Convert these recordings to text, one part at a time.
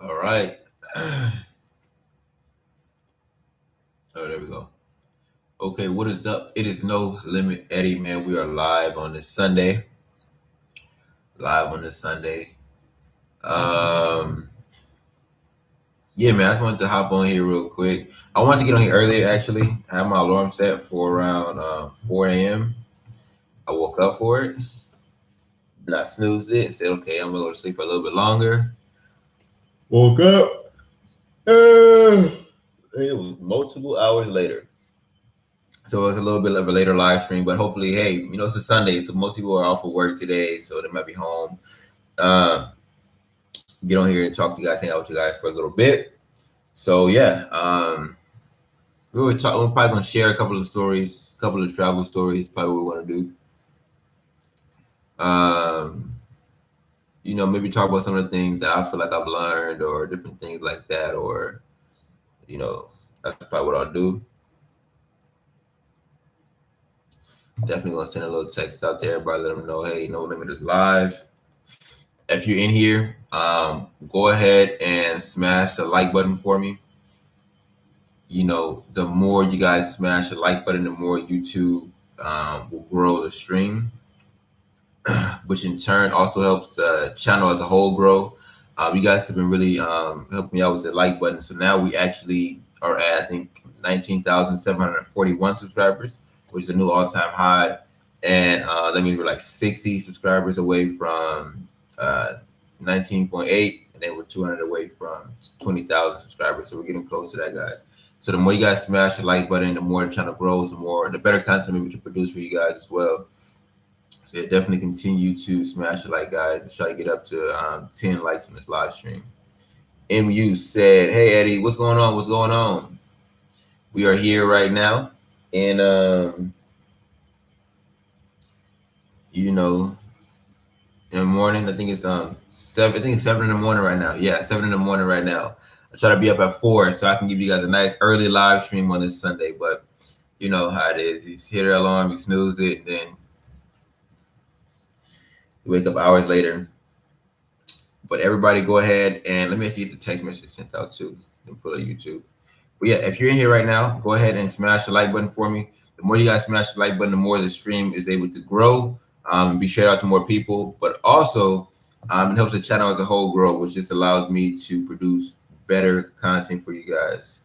All right. Oh, there we go. Okay, what is up? It is No Limit Eddie, man. We are live on this Sunday. Live on this Sunday. Um, yeah, man. I just wanted to hop on here real quick. I wanted to get on here earlier. Actually, I had my alarm set for around 4 a.m. I woke up for it, not snoozed it, and said, "Okay, I'm gonna go to sleep for a little bit longer." Woke up. It was multiple hours later. So it's a little bit of a later live stream, but hopefully, hey, it's a Sunday, so most people are off of work today, so they might be home. Uh, get on here and talk to you guys, hang out with you guys for a little bit. So yeah, we're probably gonna share a couple of stories, a couple of travel stories, probably what we want to do. Maybe talk about some of the things that I feel like I've learned or different things like that, or that's probably what I'll do. Definitely gonna send a little text out to everybody, let them know, hey, No Limit is live. If you're in here, go ahead and smash the like button for me. The more you guys smash the like button, the more YouTube will grow the stream, which in turn also helps the channel as a whole grow. You guys have been really helping me out with the like button. So now we actually are at, I think, 19,741 subscribers, which is a new all-time high. And that means we're like 60 subscribers away from 19.8, and then we're 200 away from 20,000 subscribers. So we're getting close to that, guys. So the more you guys smash the like button, the more the channel grows, the better content I'm able to produce for you guys as well. So yeah, definitely continue to smash the like, guys. Let's try to get up to 10 likes on this live stream. MU said, "Hey Eddie, what's going on? What's going on? We are here right now, and in the morning. I think it's 7. I think it's 7 in the morning right now. Yeah, 7 in the morning right now. I try to be up at 4 so I can give you guys a nice early live stream on this Sunday. But you know how it is. You hit the alarm, you snooze it, and then you wake up hours later. But everybody, go ahead and let me actually get the text message sent out too. And put on YouTube. But yeah, if you're in here right now, go ahead and smash the like button for me. The more you guys smash the like button, the more the stream is able to grow, be shared out to more people. But also, it helps the channel as a whole grow, which just allows me to produce better content for you guys.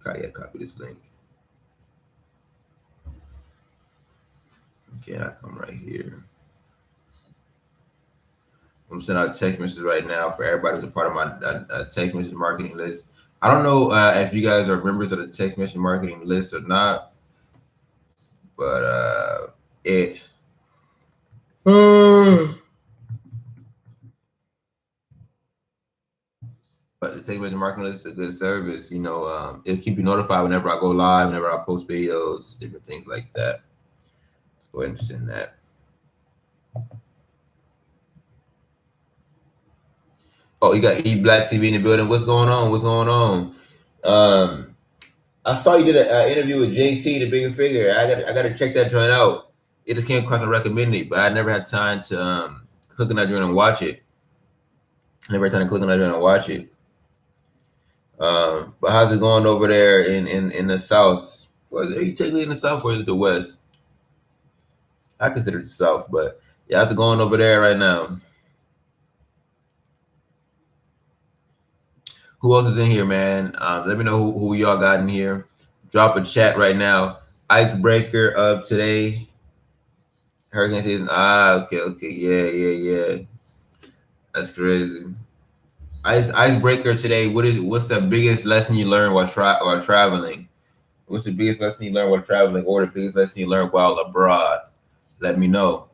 Okay, yeah, copy this link. Okay, I come right here. I'm sending out a text message right now for everybody who's a part of my text message marketing list. I don't know if you guys are members of the text message marketing list or not, but it. But the text message marketing list is a good service. It'll keep you notified whenever I go live, whenever I post videos, different things like that. Let's go ahead and send that. Oh, you got E Black TV in the building. What's going on? What's going on? I saw you did an interview with JT, the Bigger Figure. I got to check that joint out. It just came across and recommended it, but I never had time to click on that joint and watch it. Never had time to click on that joint and watch it. But how's it going over there in the South? Well, are you technically in the South or is it the West? I consider it the South, but yeah, how's it going over there right now? Who else is in here, man? Let me know who y'all got in here. Drop a chat right now. Icebreaker of today. Hurricane season. Okay. Yeah. That's crazy. Icebreaker today. What's the biggest lesson you learned while traveling? What's the biggest lesson you learned while traveling, or the biggest lesson you learned while abroad? Let me know.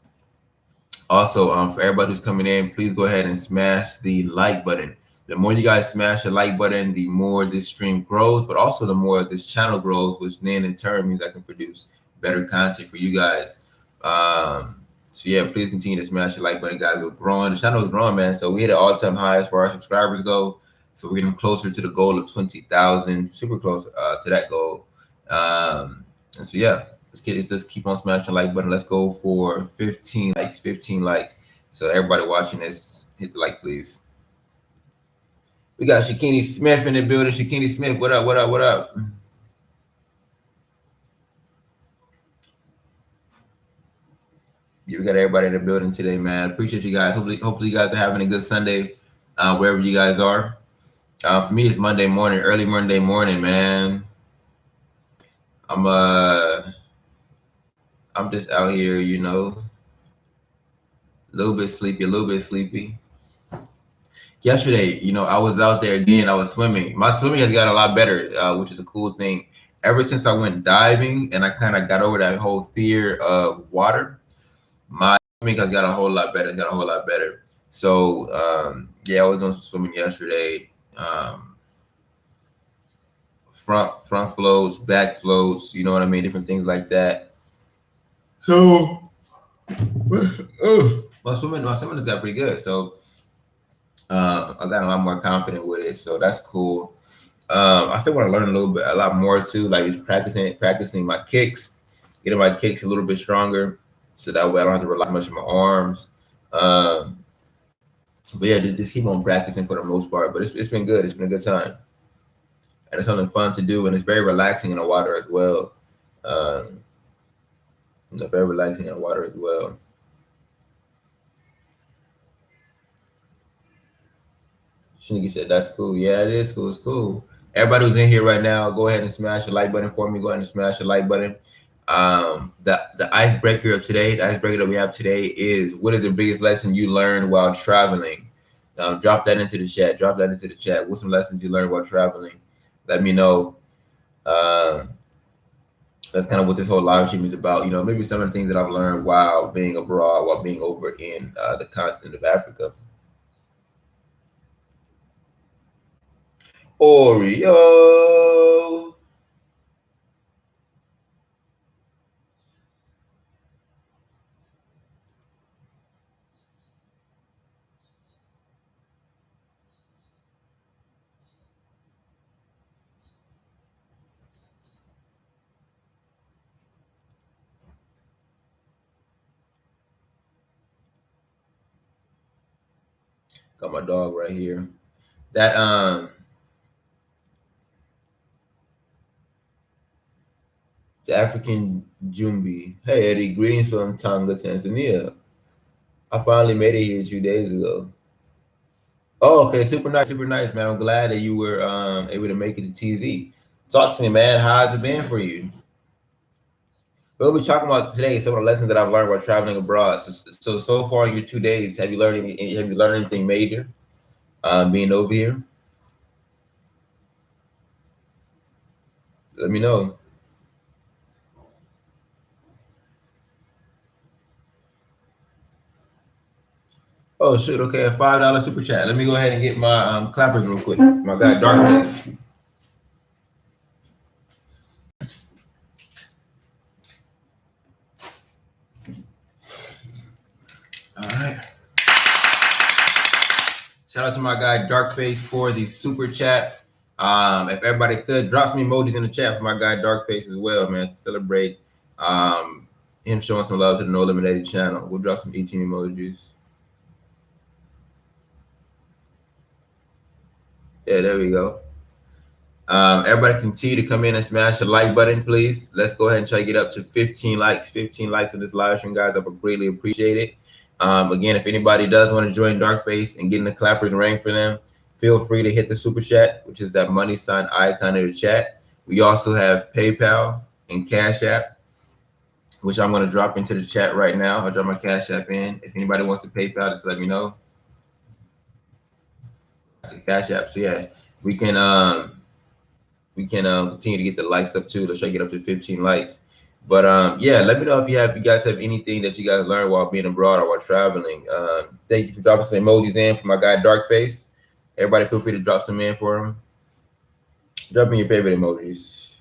Also, for everybody who's coming in, please go ahead and smash the like button. The more you guys smash the like button, the more this stream grows, but also the more this channel grows, which then in turn means I can produce better content for you guys. So yeah, please continue to smash the like button, guys. We're growing. The channel is growing, man. So we hit an all-time high as far as subscribers go. So we're getting closer to the goal of 20,000, super close to that goal. And so yeah, let's keep on smashing the like button. Let's go for 15 likes. 15 likes. So everybody watching this, hit the like, please. We got Shakini Smith in the building. Shakini Smith, what up? What up? What up? Yeah, we got everybody in the building today, man. Appreciate you guys. Hopefully you guys are having a good Sunday, wherever you guys are. For me, it's Monday morning, early Monday morning, man. I'm uh, I'm just out here, a little bit sleepy, a little bit sleepy. Yesterday, I was out there again. I was swimming. My swimming has gotten a lot better, which is a cool thing. Ever since I went diving and I kind of got over that whole fear of water, my swimming has got a whole lot better. It's got a whole lot better. So, yeah, I was doing some swimming yesterday. Front floats, back floats, you know what I mean, different things like that. So, my swimming has got pretty good. So, I got a lot more confident with it. So that's cool. I still want to learn a lot more too, like just practicing my kicks, getting my kicks a little bit stronger, so that way I don't have to rely much on my arms. Um, but yeah, just keep on practicing for the most part. But it's been good. It's been a good time, and it's something fun to do, and it's very relaxing in the water as well. Um, very relaxing in the water as well. Shinigi said, "That's cool. Yeah, it is cool. It's cool. Everybody who's in here right now, go ahead and smash the like button for me. Go ahead and smash the like button. The icebreaker of today, the icebreaker that we have today is, what is the biggest lesson you learned while traveling? Drop that into the chat. Drop that into the chat. What's some lessons you learned while traveling? Let me know. Um, that's kind of what this whole live stream is about. Maybe some of the things that I've learned while being abroad, while being over in the continent of Africa. Oreo. Got my dog right here. That the African Jumbi. Hey Eddie, greetings from Tanga, Tanzania. I finally made it here 2 days ago. Oh, okay, super nice, man. I'm glad that you were able to make it to TZ. Talk to me, man. How's it been for you? We'll be talking about today some of the lessons that I've learned while traveling abroad. So far in your 2 days, have you learned anything major being over here? Let me know. Oh shoot, okay, a $5 super chat. Let me go ahead and get my clappers real quick. My guy Darkness. All right. Shout out to my guy Darkface for the super chat. If everybody could drop some emojis in the chat for my guy Darkface as well, man, to celebrate him showing some love to the No Eliminated channel. We'll drop some 18 emojis. Yeah, there we go. Everybody continue to come in and smash the like button, please. Let's go ahead and try to get up to 15 likes. 15 likes on this live stream, guys. I would greatly appreciate it. Again, if anybody does want to join Darkface and get in the clappers and ring for them, feel free to hit the super chat, which is that money sign icon in the chat. We also have PayPal and Cash App, which I'm going to drop into the chat right now. I'll drop my Cash App in. If anybody wants to PayPal, just let me know. That's a Cash App. So yeah, we can continue to get the likes up too. Let's try to get up to 15 likes. But yeah, let me know if you guys have anything that you guys learned while being abroad or while traveling. Thank you for dropping some emojis in for my guy Darkface. Everybody feel free to drop some in for him. Drop in your favorite emojis.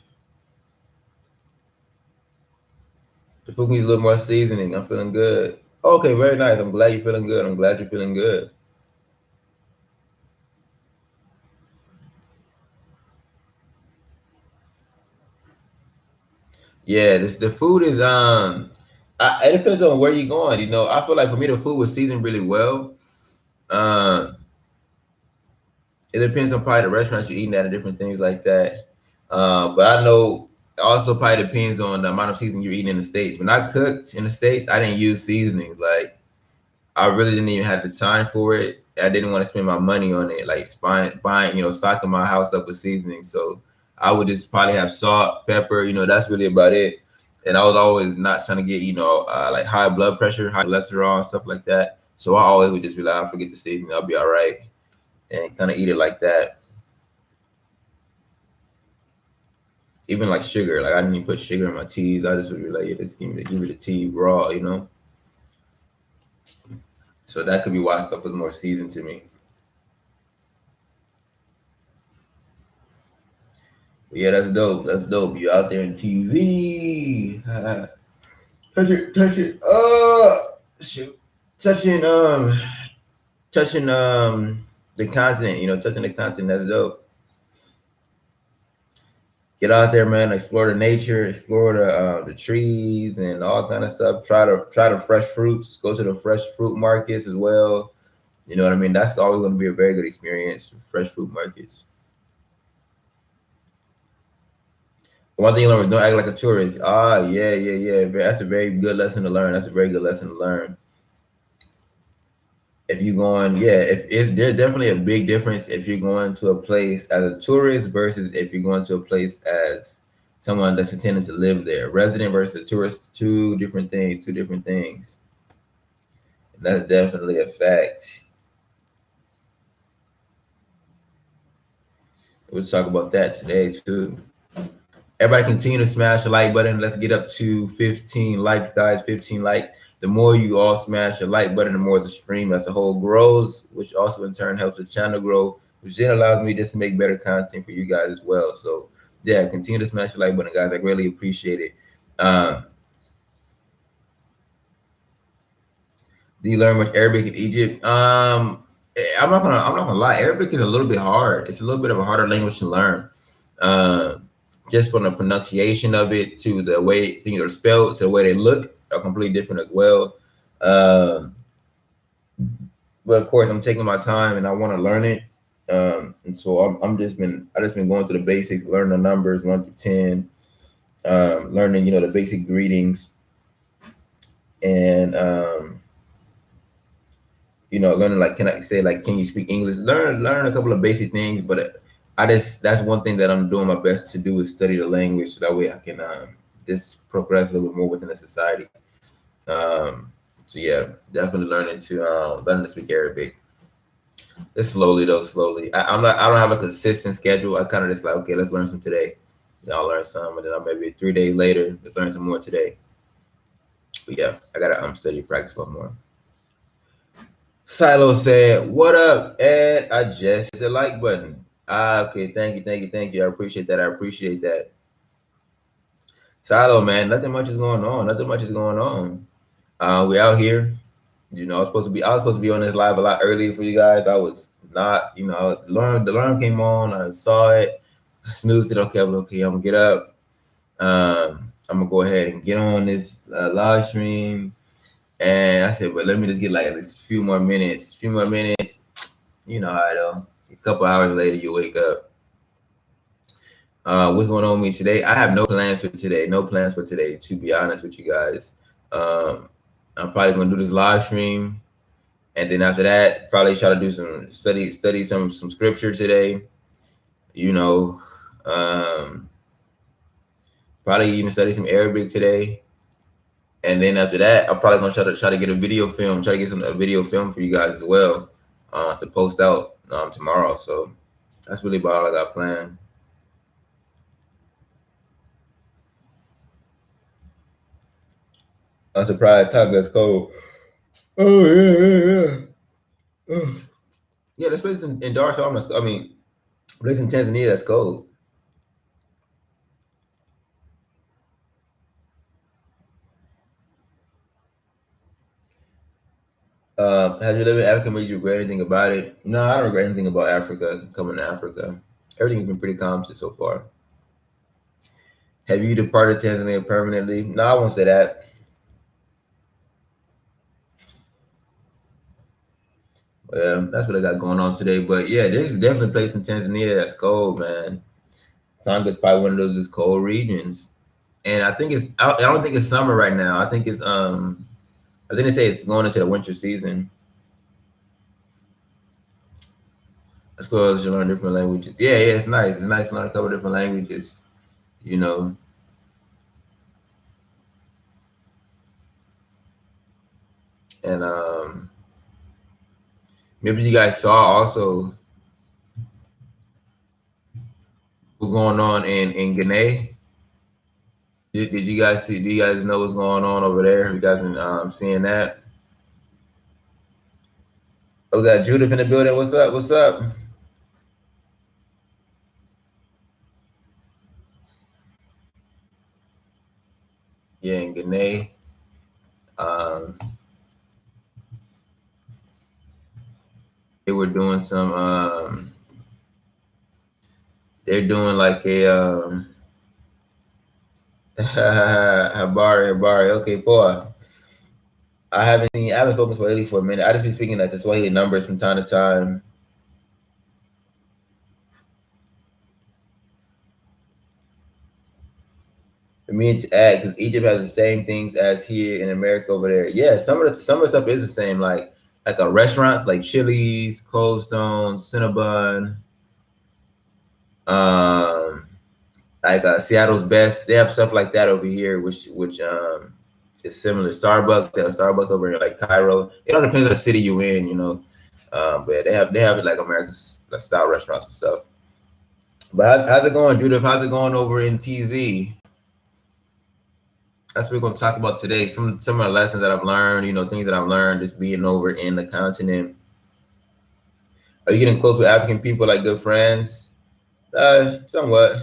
The food needs a little more seasoning. I'm feeling good. Okay, very nice. I'm glad you're feeling good. I'm glad you're feeling good. Yeah, the food is It depends on where you're going. You know, I feel like for me the food was seasoned really well. Um, it depends on probably the restaurants you're eating at and different things like that. But I know it also probably depends on the amount of seasoning you're eating in the States. When I cooked in the States, I didn't use seasonings. Like I really didn't even have the time for it. I didn't want to spend my money on it, like buying, stocking my house up with seasoning. So I would just probably have salt, pepper, that's really about it. And I was always not trying to get, like high blood pressure, high cholesterol, stuff like that. So I always would just be like, I'll forget the seasoning, I'll be all right, and kind of eat it like that. Even like sugar, like I didn't even put sugar in my teas. I just would be like, yeah, just give me the tea raw. So that could be why stuff was more seasoned to me. But yeah, that's dope. That's dope. You out there in TZ. Touch it, touch it. Shoot. Touching touching the content, touching the content, that's dope. Get out there, man, explore the nature, explore the trees and all kind of stuff. Try the fresh fruits, go to the fresh fruit markets as well. You know what I mean? That's always going to be a very good experience. Fresh fruit markets. One thing you learn is don't act like a tourist. Ah, yeah, yeah, yeah. That's a very good lesson to learn. That's a very good lesson to learn. If you're going, yeah, if it's there's definitely a big difference if you're going to a place as a tourist versus if you're going to a place as someone that's intending to live there. Resident versus tourist, two different things, two different things. And that's definitely a fact. We'll talk about that today too. Everybody continue to smash the like button. Let's get up to 15 likes, guys. 15 likes. The more you all smash the like button, the more the stream as a whole grows, which also in turn helps the channel grow, which then allows me just to make better content for you guys as well. So yeah, continue to smash the like button, guys. I really appreciate it. Um, do you learn much Arabic in Egypt? I'm not gonna lie. Arabic is a little bit hard. It's a little bit of a harder language to learn. Um, just from the pronunciation of it to the way things are spelled to the way they look are completely different as well. Um, but of course, I'm taking my time and I want to learn it. And so I just been going through the basics, learning the numbers 1 through 10, learning the basic greetings, and learning like can I say like can you speak English? Learn a couple of basic things, but that's one thing that I'm doing my best to do is study the language so that way I can just progress a little bit more within the society. So yeah, definitely learning to speak Arabic. Just slowly though, slowly. I don't have a consistent schedule. I kind of just like okay, let's learn some today. I'll learn some, and then I'll maybe 3 days later let's learn some more today. But yeah, I gotta study practice a lot more. Silo said, "What up, Ed? I just hit the like button." Ah, okay. Thank you, thank you, thank you. I appreciate that. I appreciate that. Silo, man, nothing much is going on. Nothing much is going on. We out here. I was supposed to be on this live a lot earlier for you guys. I was not. The alarm came on. I saw it. I snoozed it. Okay, okay. I'm gonna get up. I'm gonna go ahead and get on this live stream. And I said, but let me just get like at least a few more minutes. A few more minutes. You know how I do. A couple hours later, you wake up. What's going on with me today? I have no plans for today. No plans for today, to be honest with you guys. Um, I'm probably gonna do this live stream, and then after that, probably try to do some study some scripture today. You know, um, probably even study some Arabic today, and then after that, I'm probably gonna try to get a video film, try to get a video film for you guys as well, to post out tomorrow. So that's really about all I got planned. I'm surprised Tonga's cold. Oh yeah, yeah, yeah. Yeah, this place in Dar es Salaam. I mean, place in Tanzania that's cold. Has your living in Africa made you regret anything about it? No, I don't regret anything about Africa. Coming to Africa, everything's been pretty calm so far. Have you departed Tanzania permanently? No, I won't say that. Well, that's what I got going on today. But yeah, there's definitely a place in Tanzania that's cold, man. Tonga's probably one of those just cold regions. And I think I don't think it's summer right now. I think it's I think they say it's going into the winter season. That's cool. You learn different languages. Yeah, yeah, it's nice. It's nice to learn a couple different languages. You know, and maybe you guys saw also what's going on in Guinea. Did you guys see? Do you guys know what's going on over there? Have you guys been seeing that? Oh, we got Judith in the building. What's up? What's up? Yeah, in Guinea. Um, they were doing some. They're doing like a Habari, Habari. Okay, boy. I haven't spoken Swahili for a minute. I just been speaking like the Swahili numbers from time to time. For me to add, because Egypt has the same things as here in America over there. Yeah, some of the stuff is the same. Like a restaurants like Chili's, Cold Stone, Cinnabon, um, like Seattle's Best. They have stuff like that over here, which is similar. Starbucks, they have Starbucks over in like Cairo. It all depends on the city you in, you know. But they have like American like style restaurants and stuff. But how's it going, Judith? How's it going over in TZ? That's what we're going to talk about today. Some of the lessons that I've learned, you know, things that I've learned just being over in the continent. Are you getting close with African people like good friends? Somewhat.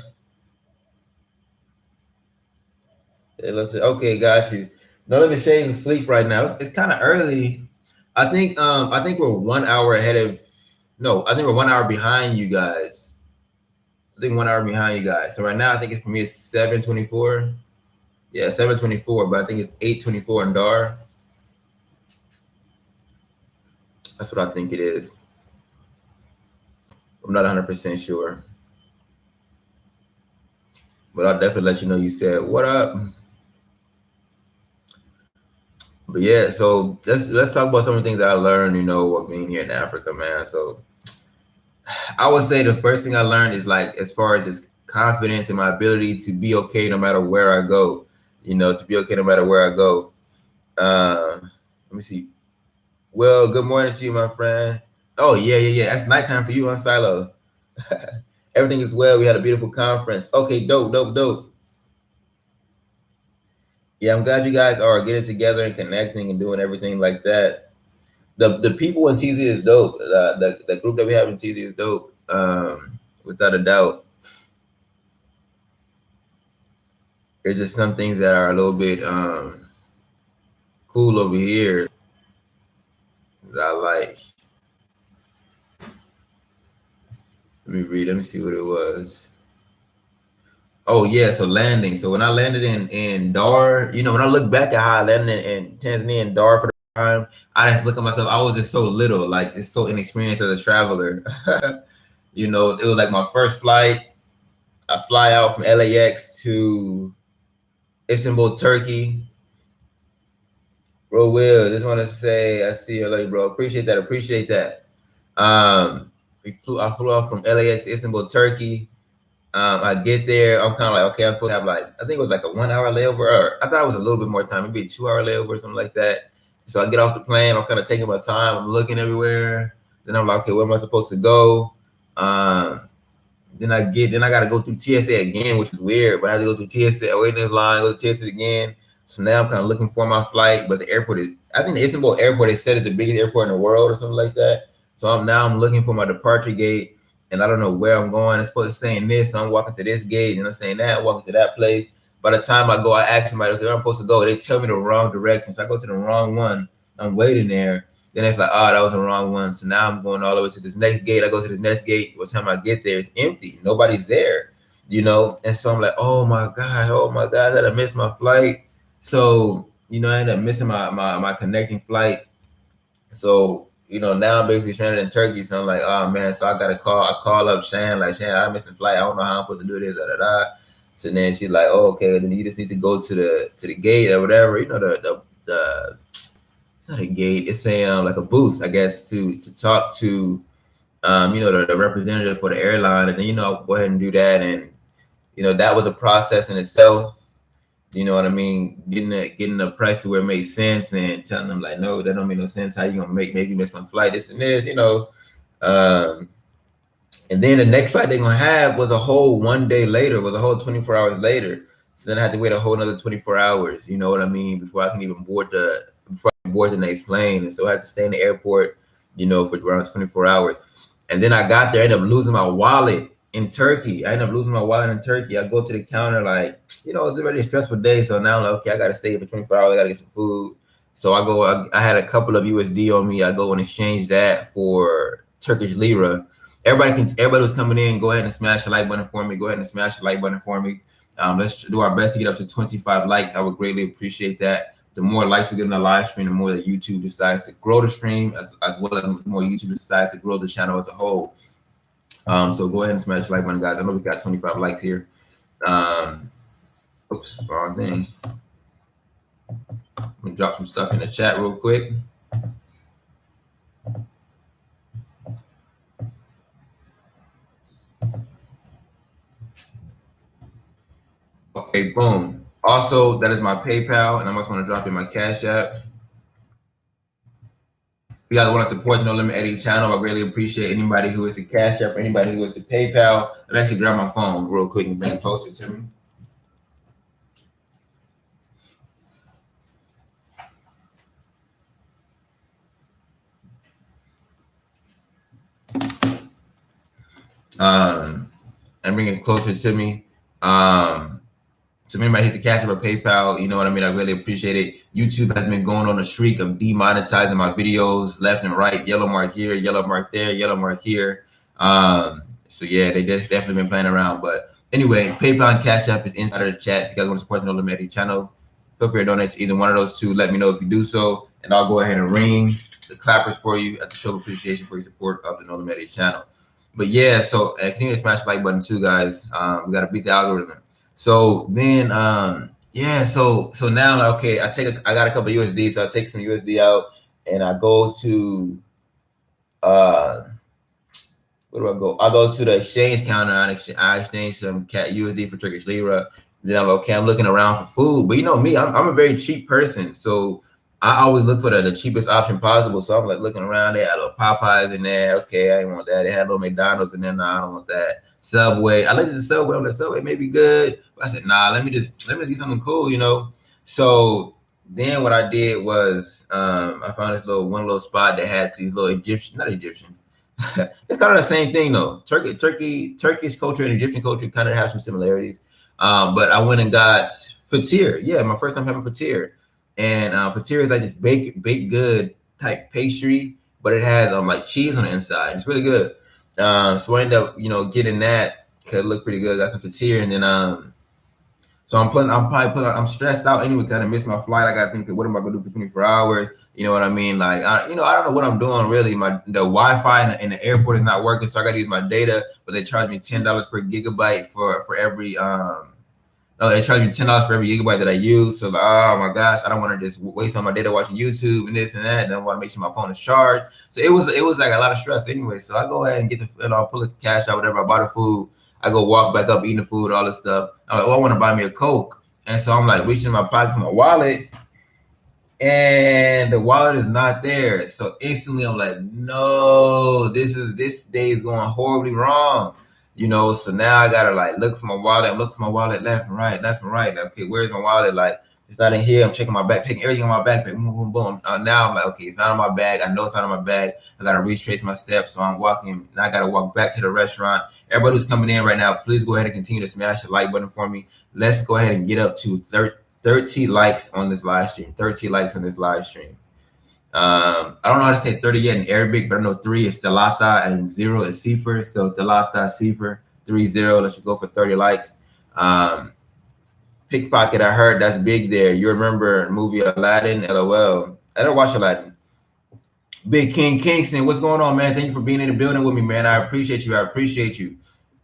Let's say, okay, got you. No, let me shave and sleep right now. It's kind of early. I think we're 1 hour ahead of. No, I think we're 1 hour behind you guys. I think 1 hour behind you guys. So right now, I think it's for me it's 7:24. Yeah, 7:24. But I think it's 8:24 in Dar. That's what I think it is. I'm not 100% sure, but I'll definitely let you know. You said what up. But yeah, so let's talk about some of the things that I learned, you know, of being here in Africa, man. So I would say the first thing I learned is like as far as just confidence in my ability to be okay no matter where I go, you know, to be okay no matter where I go. Let me see. Well, good morning to you, my friend. Oh yeah, yeah, yeah. That's nighttime for you on Silo. Everything is well. We had a beautiful conference. Okay, dope, dope, dope. Yeah, I'm glad you guys are getting together and connecting and doing everything like that. The people in TZ is dope. The group that we have in TZ is dope. Without a doubt. There's just some things that are a little bit cool over here that I like. Let me read. Let me see what it was. Oh yeah, so landing. So when I landed in Dar, you know, when I look back at how I landed in Tanzania and Dar for the time, I just look at myself. I was just so little, like it's so inexperienced as a traveler. You know, it was like my first flight. I fly out from LAX to Istanbul, Turkey. Bro, Will, just want to say I see you later, bro. Appreciate that. Appreciate that. I flew out from LAX to Istanbul, Turkey. I get there. I'm kind of like, okay, I'm supposed to have like, I think it was like a 1 hour layover, or I thought it was a little bit more time, maybe a 2 hour layover or something like that. So I get off the plane. I'm kind of taking my time. I'm looking everywhere. Then I'm like, okay, where am I supposed to go? Um, then I gotta go through TSA again, which is weird. But I have to go through TSA, wait in this line, go to TSA again. So now I'm kind of looking for my flight, but the airport is I think the Istanbul airport they said is the biggest airport in the world or something like that. So I'm looking for my departure gate and I don't know where I'm going. It's supposed to say this, so I'm walking to this gate and I'm saying that, walking to that place. By the time I go, I ask somebody, okay, where I'm supposed to go. They tell me the wrong direction. So I go to the wrong one. I'm waiting there. Then it's like, oh, that was the wrong one. So now I'm going all the way to this next gate. I go to the next gate. By the time I get there, it's empty. Nobody's there, you know? And so I'm like, oh my God, I missed my flight. So, you know, I ended up missing my connecting flight. So now I'm basically stranded in Turkey. So I'm like, oh man, so I call up Shan, like, Shan, I'm missing flight. I don't know how I'm supposed to do this, da da da. So then she's like, oh, okay, then you just need to go to the gate or whatever, the it's not a gate, it's a like a booth, I guess, to talk to the representative for the airline, and then go ahead and do that. And that was a process in itself. You know what I mean? Getting the price to where it made sense, and telling them like, no, that don't make no sense. How you gonna maybe miss my flight? This and this. Um, and then the next flight they're gonna have was a whole one day later, was a whole 24 hours later. So then I had to wait a whole another 24 hours. You know what I mean? Before I can even board the next plane, and so I had to stay in the airport, for around 24 hours. And then I got there, I ended up losing my wallet in Turkey. I go to the counter, like, it's already a stressful day. So now I'm like, okay, I got to save for 24 hours. I got to get some food. So I had a couple of USD on me. I go and exchange that for Turkish lira. Everybody was coming in. Go ahead and smash the like button for me. Go ahead and smash the like button for me. Let's do our best to get up to 25 likes. I would greatly appreciate that. The more likes we get in the live stream, the more that YouTube decides to grow the stream, as well as the more YouTube decides to grow the channel as a whole. So go ahead and smash the like button, guys. I know we got 25 likes here. Oops, wrong thing. Let me drop some stuff in the chat real quick. Okay, boom. Also, that is my PayPal, and I'm also going to drop in my Cash App. If you guys want to support the No Limit Eddie channel, I really appreciate anybody who is a Cash App or anybody who is a PayPal. Let me actually grab my phone real quick and bring it closer to me. And bring it closer to me. So anybody who's a Cash App or PayPal, you know what I mean? I really appreciate it. YouTube has been going on a streak of demonetizing my videos left and right. Yellow mark here, yellow mark there, yellow mark here. So yeah, they just definitely been playing around. But anyway, PayPal and Cash App is inside of the chat. If you guys want to support the No Limit Eddie channel, feel free to donate to either one of those two. Let me know if you do so, and I'll go ahead and ring the clappers for you at the show of appreciation for your support of the No Limit Eddie channel. But yeah, so continue to smash the like button too, guys. We got to beat the algorithm. So then, yeah, so now, like, okay, I got a couple of USD, so I take some USD out, and I go to, where do I go? I go to the exchange counter, I exchange some USD for Turkish lira. Then I'm okay, I'm looking around for food, but you know me, I'm a very cheap person, so I always look for the cheapest option possible. So I'm like looking around, they had little Popeyes in there. Okay, I didn't want that. They had little McDonald's in there. Nah, I don't want that. Subway. I looked at the Subway. I'm like, Subway may be good. But I said, nah, let me just get something cool. So then what I did was I found this one little spot that had these little not Egyptian. It's kind of the same thing though. Turkish culture and Egyptian culture kind of have some similarities. But I went and got fatir. Yeah, my first time having fatir. And fatir is like this baked good type pastry, but it has like cheese on the inside. It's really good. So I ended up, getting that because it looked pretty good. Got some fatir, and then so I'm stressed out anyway. Kind of missed my flight. I got to think, what am I gonna do for 24 hours? You know what I mean? Like, I don't know what I'm doing really. The Wi-Fi in the airport is not working, so I got to use my data. But they charge me $10 per gigabyte for every No, they charge me $10 for every gigabyte that I use. So like, oh my gosh, I don't want to just waste all my data watching YouTube and this and that. And I want to make sure my phone is charged. So it was like a lot of stress anyway. So I go ahead and get pull the cash out, whatever. I buy the food. I go walk back up, eating the food, all this stuff. I'm like, oh, I want to buy me a Coke. And so I'm like reaching in my pocket for my wallet, and the wallet is not there. So instantly I'm like, no, this day is going horribly wrong. So now I gotta like look for my wallet. I'm looking for my wallet left and right. Like, okay, where's my wallet? Like, it's not in here. I'm checking my bag, taking everything on my backpack. Boom, boom, boom. Now I'm like, okay, it's not on my bag. I know it's not on my bag. I gotta retrace my steps. So I'm walking. Now I gotta walk back to the restaurant. Everybody who's coming in right now, please go ahead and continue to smash the like button for me. Let's go ahead and get up to 30 likes on this live stream. 30 likes on this live stream. I don't know how to say 30 yet in Arabic, but I know 3 is Talata and 0 is Sifr. So Talata, Sifr, 30. Let's go for 30 likes. Pickpocket, I heard that's big there. You remember movie Aladdin? LOL. I don't watch Aladdin. Big King Kingston, what's going on, man? Thank you for being in the building with me, man. I appreciate you. I appreciate you.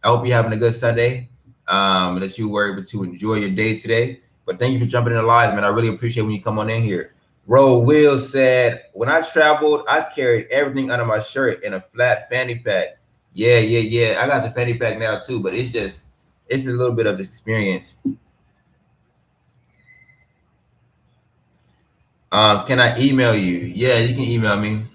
I hope you're having a good Sunday. That you were able to enjoy your day today. But thank you for jumping in the live, man. I really appreciate when you come on in here. Ro Will said, when I traveled, I carried everything under my shirt in a flat fanny pack. Yeah, yeah, yeah. I got the fanny pack now too, but it's a little bit of this experience. Can I email you? Yeah, you can email me.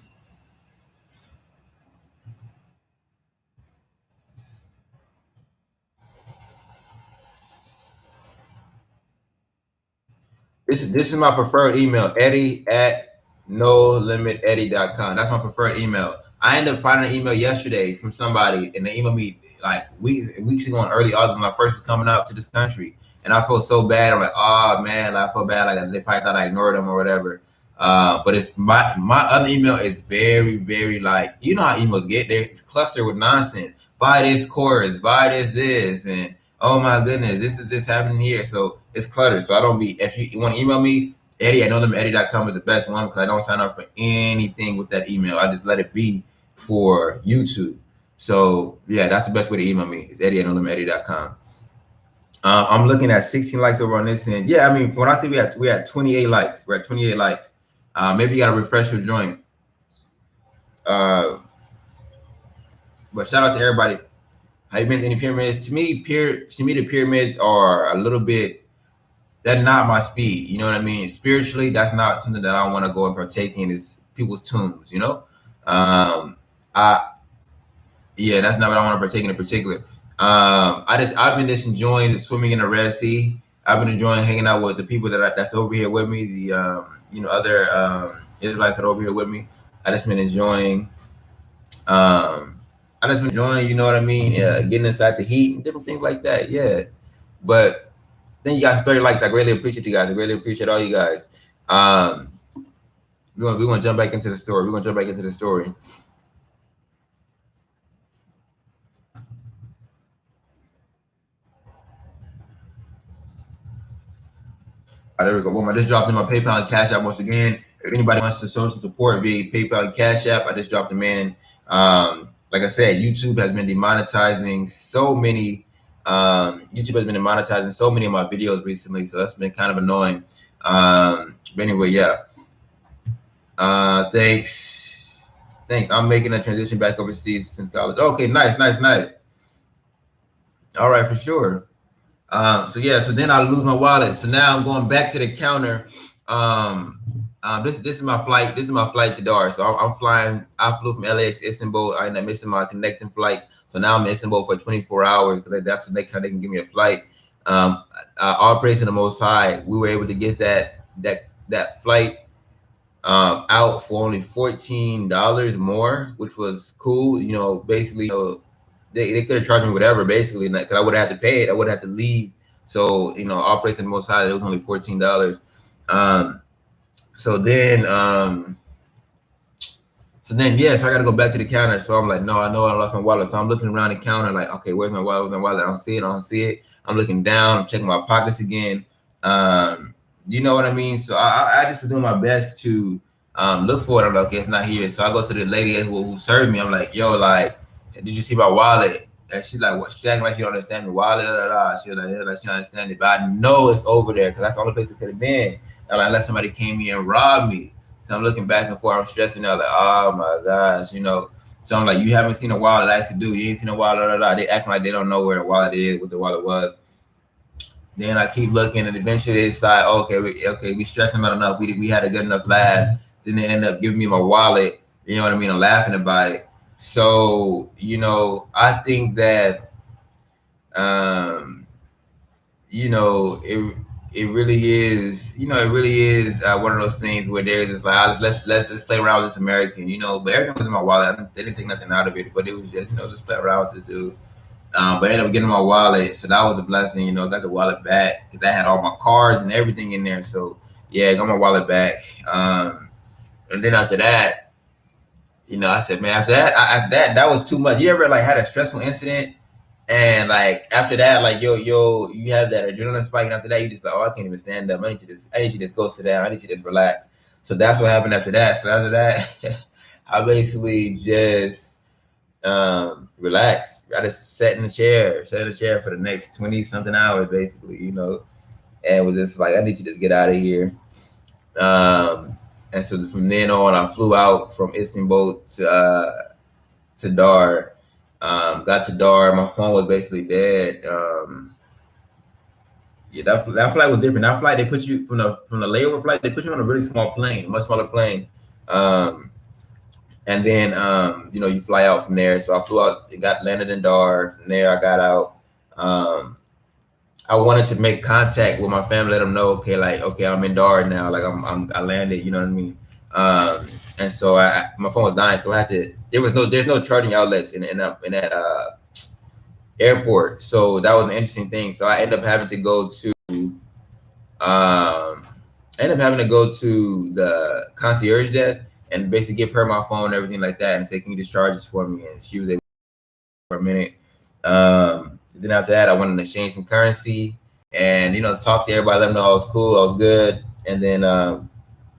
This is my preferred email, Eddie at nolimiteddie.com. That's my preferred email. I ended up finding an email yesterday from somebody, and they emailed me like weeks ago in early August when I first was coming out to this country, and I felt so bad. I'm like, oh man, I felt bad. Like they probably thought I ignored them or whatever. But it's my other email is very very like you know how emails get. It's clustered with nonsense. Buy this course, buy this, and oh my goodness, this is this happening here. So it's cluttered. So I don't be if you want to email me, Eddie at nolimiteddie.com is the best one because I don't sign up for anything with that email. I just let it be for YouTube. So yeah, that's the best way to email me. It's Eddie at nolimiteddie.com. I'm looking at 16 likes over on this end. Yeah, I mean, from what I see, we had 28 likes. We're at 28 likes. Maybe you gotta refresh your joint. Uh, but shout out to everybody. Have you been to any pyramids? To me, the pyramids are a little bit. That's not my speed. You know what I mean? Spiritually, that's not something that I want to go and partake in. Is people's tombs. You know, I yeah, that's not what I want to partake in particular. I've been just enjoying the swimming in the Red Sea. I've been enjoying hanging out with the people that's over here with me. The other Israelites that are over here with me. I just been enjoying. Um, I just been enjoying. You know what I mean? Yeah, getting inside the heat and different things like that. Yeah, but thank you guys for 30 likes. I greatly appreciate you guys. I greatly appreciate all you guys. Um, we're gonna jump back into the story. We're gonna jump back into the story. There we go. Boom. I just dropped in my PayPal and Cash App once again. If anybody wants to social support via PayPal and Cash App, I just dropped them in. Like I said, YouTube has been demonetizing so many. YouTube has been demonetizing so many of my videos recently, so that's been kind of annoying. But anyway, yeah. Thanks. Thanks. I'm making a transition back overseas since college. Okay, nice, nice, nice. All right, for sure. So yeah, so then I lose my wallet. So now I'm going back to the counter. This is my flight. This is my flight to Dar. So I'm flying. I flew from LAX to Istanbul. I ended up missing my connecting flight. So now I'm in Istanbul for 24 hours because that's the next time they can give me a flight. All praise to the Most High. We were able to get that flight out for only $14 more, which was cool. You know, basically, they could have charged me whatever, basically, because I would have had to pay it. I would have to leave. So, all praise to the Most High, it was only $14. Um, so then, yeah, so I got to go back to the counter. So I'm like, no, I know I lost my wallet. So I'm looking around the counter, like, okay, where's my wallet? Where's my wallet? I don't see it. I don't see it. I'm looking down. I'm checking my pockets again. You know what I mean? So I just was doing my best to look for it. I'm like, okay, it's not here. So I go to the lady who served me. I'm like, yo, like, did you see my wallet? And she's like, what? She's acting like you don't understand the wallet. Blah, blah, blah. She was like, yeah, like she don't understand it. But I know it's over there because that's the only place it could have been. And like, unless somebody came here and robbed me. So I'm looking back and forth. I'm stressing out like, oh my gosh, So I'm like, you haven't seen a wallet. I to do. You ain't seen a wallet. Blah, blah, blah. They acting like they don't know where the wallet is, what the wallet was. Then I keep looking, and eventually they decide, we stressing about enough. We had a good enough laugh. Then they end up giving me my wallet. You know what I mean? I'm laughing about it. So I think that it really is. It really is one of those things where there's just like let's play around with this American. But everything was in my wallet. They didn't take nothing out of it, but it was just just play around with this dude. But I ended up getting my wallet, so that was a blessing. Got the wallet back because I had all my cards and everything in there. So yeah, I got my wallet back. And then after that, I said, man, after that, that was too much. You ever like had a stressful incident, and like after that, like you have that adrenaline spike, and after that, you just like, oh, I can't even stand up. I need to just go sit down. I need to just relax. So that's what happened after that. So after that, I basically just relaxed. I just sat in the chair for the next 20 something hours, basically, and was just like, I need to just get out of here. And so from then on, I flew out from Istanbul to Dar. Got to Dar, my phone was basically dead. Yeah, that flight was different. That flight, they put you from the layover flight. They put you on a really small plane, much smaller plane. Um, and then you fly out from there. So I flew out, got landed in Dar. From there, I got out. Um, I wanted to make contact with my family, let them know, okay, like, okay, I'm in Dar now, like I landed, you know what I mean? Um, and so my phone was dying, so I had to. There's no charging outlets in that airport, so that was an interesting thing. So I ended up having to go to the concierge desk and basically give her my phone and everything like that, and say, can you just charge this for me? And she was able for a minute. Then after that, I wanted to exchange some currency and talk to everybody, let them know I was cool, I was good, and then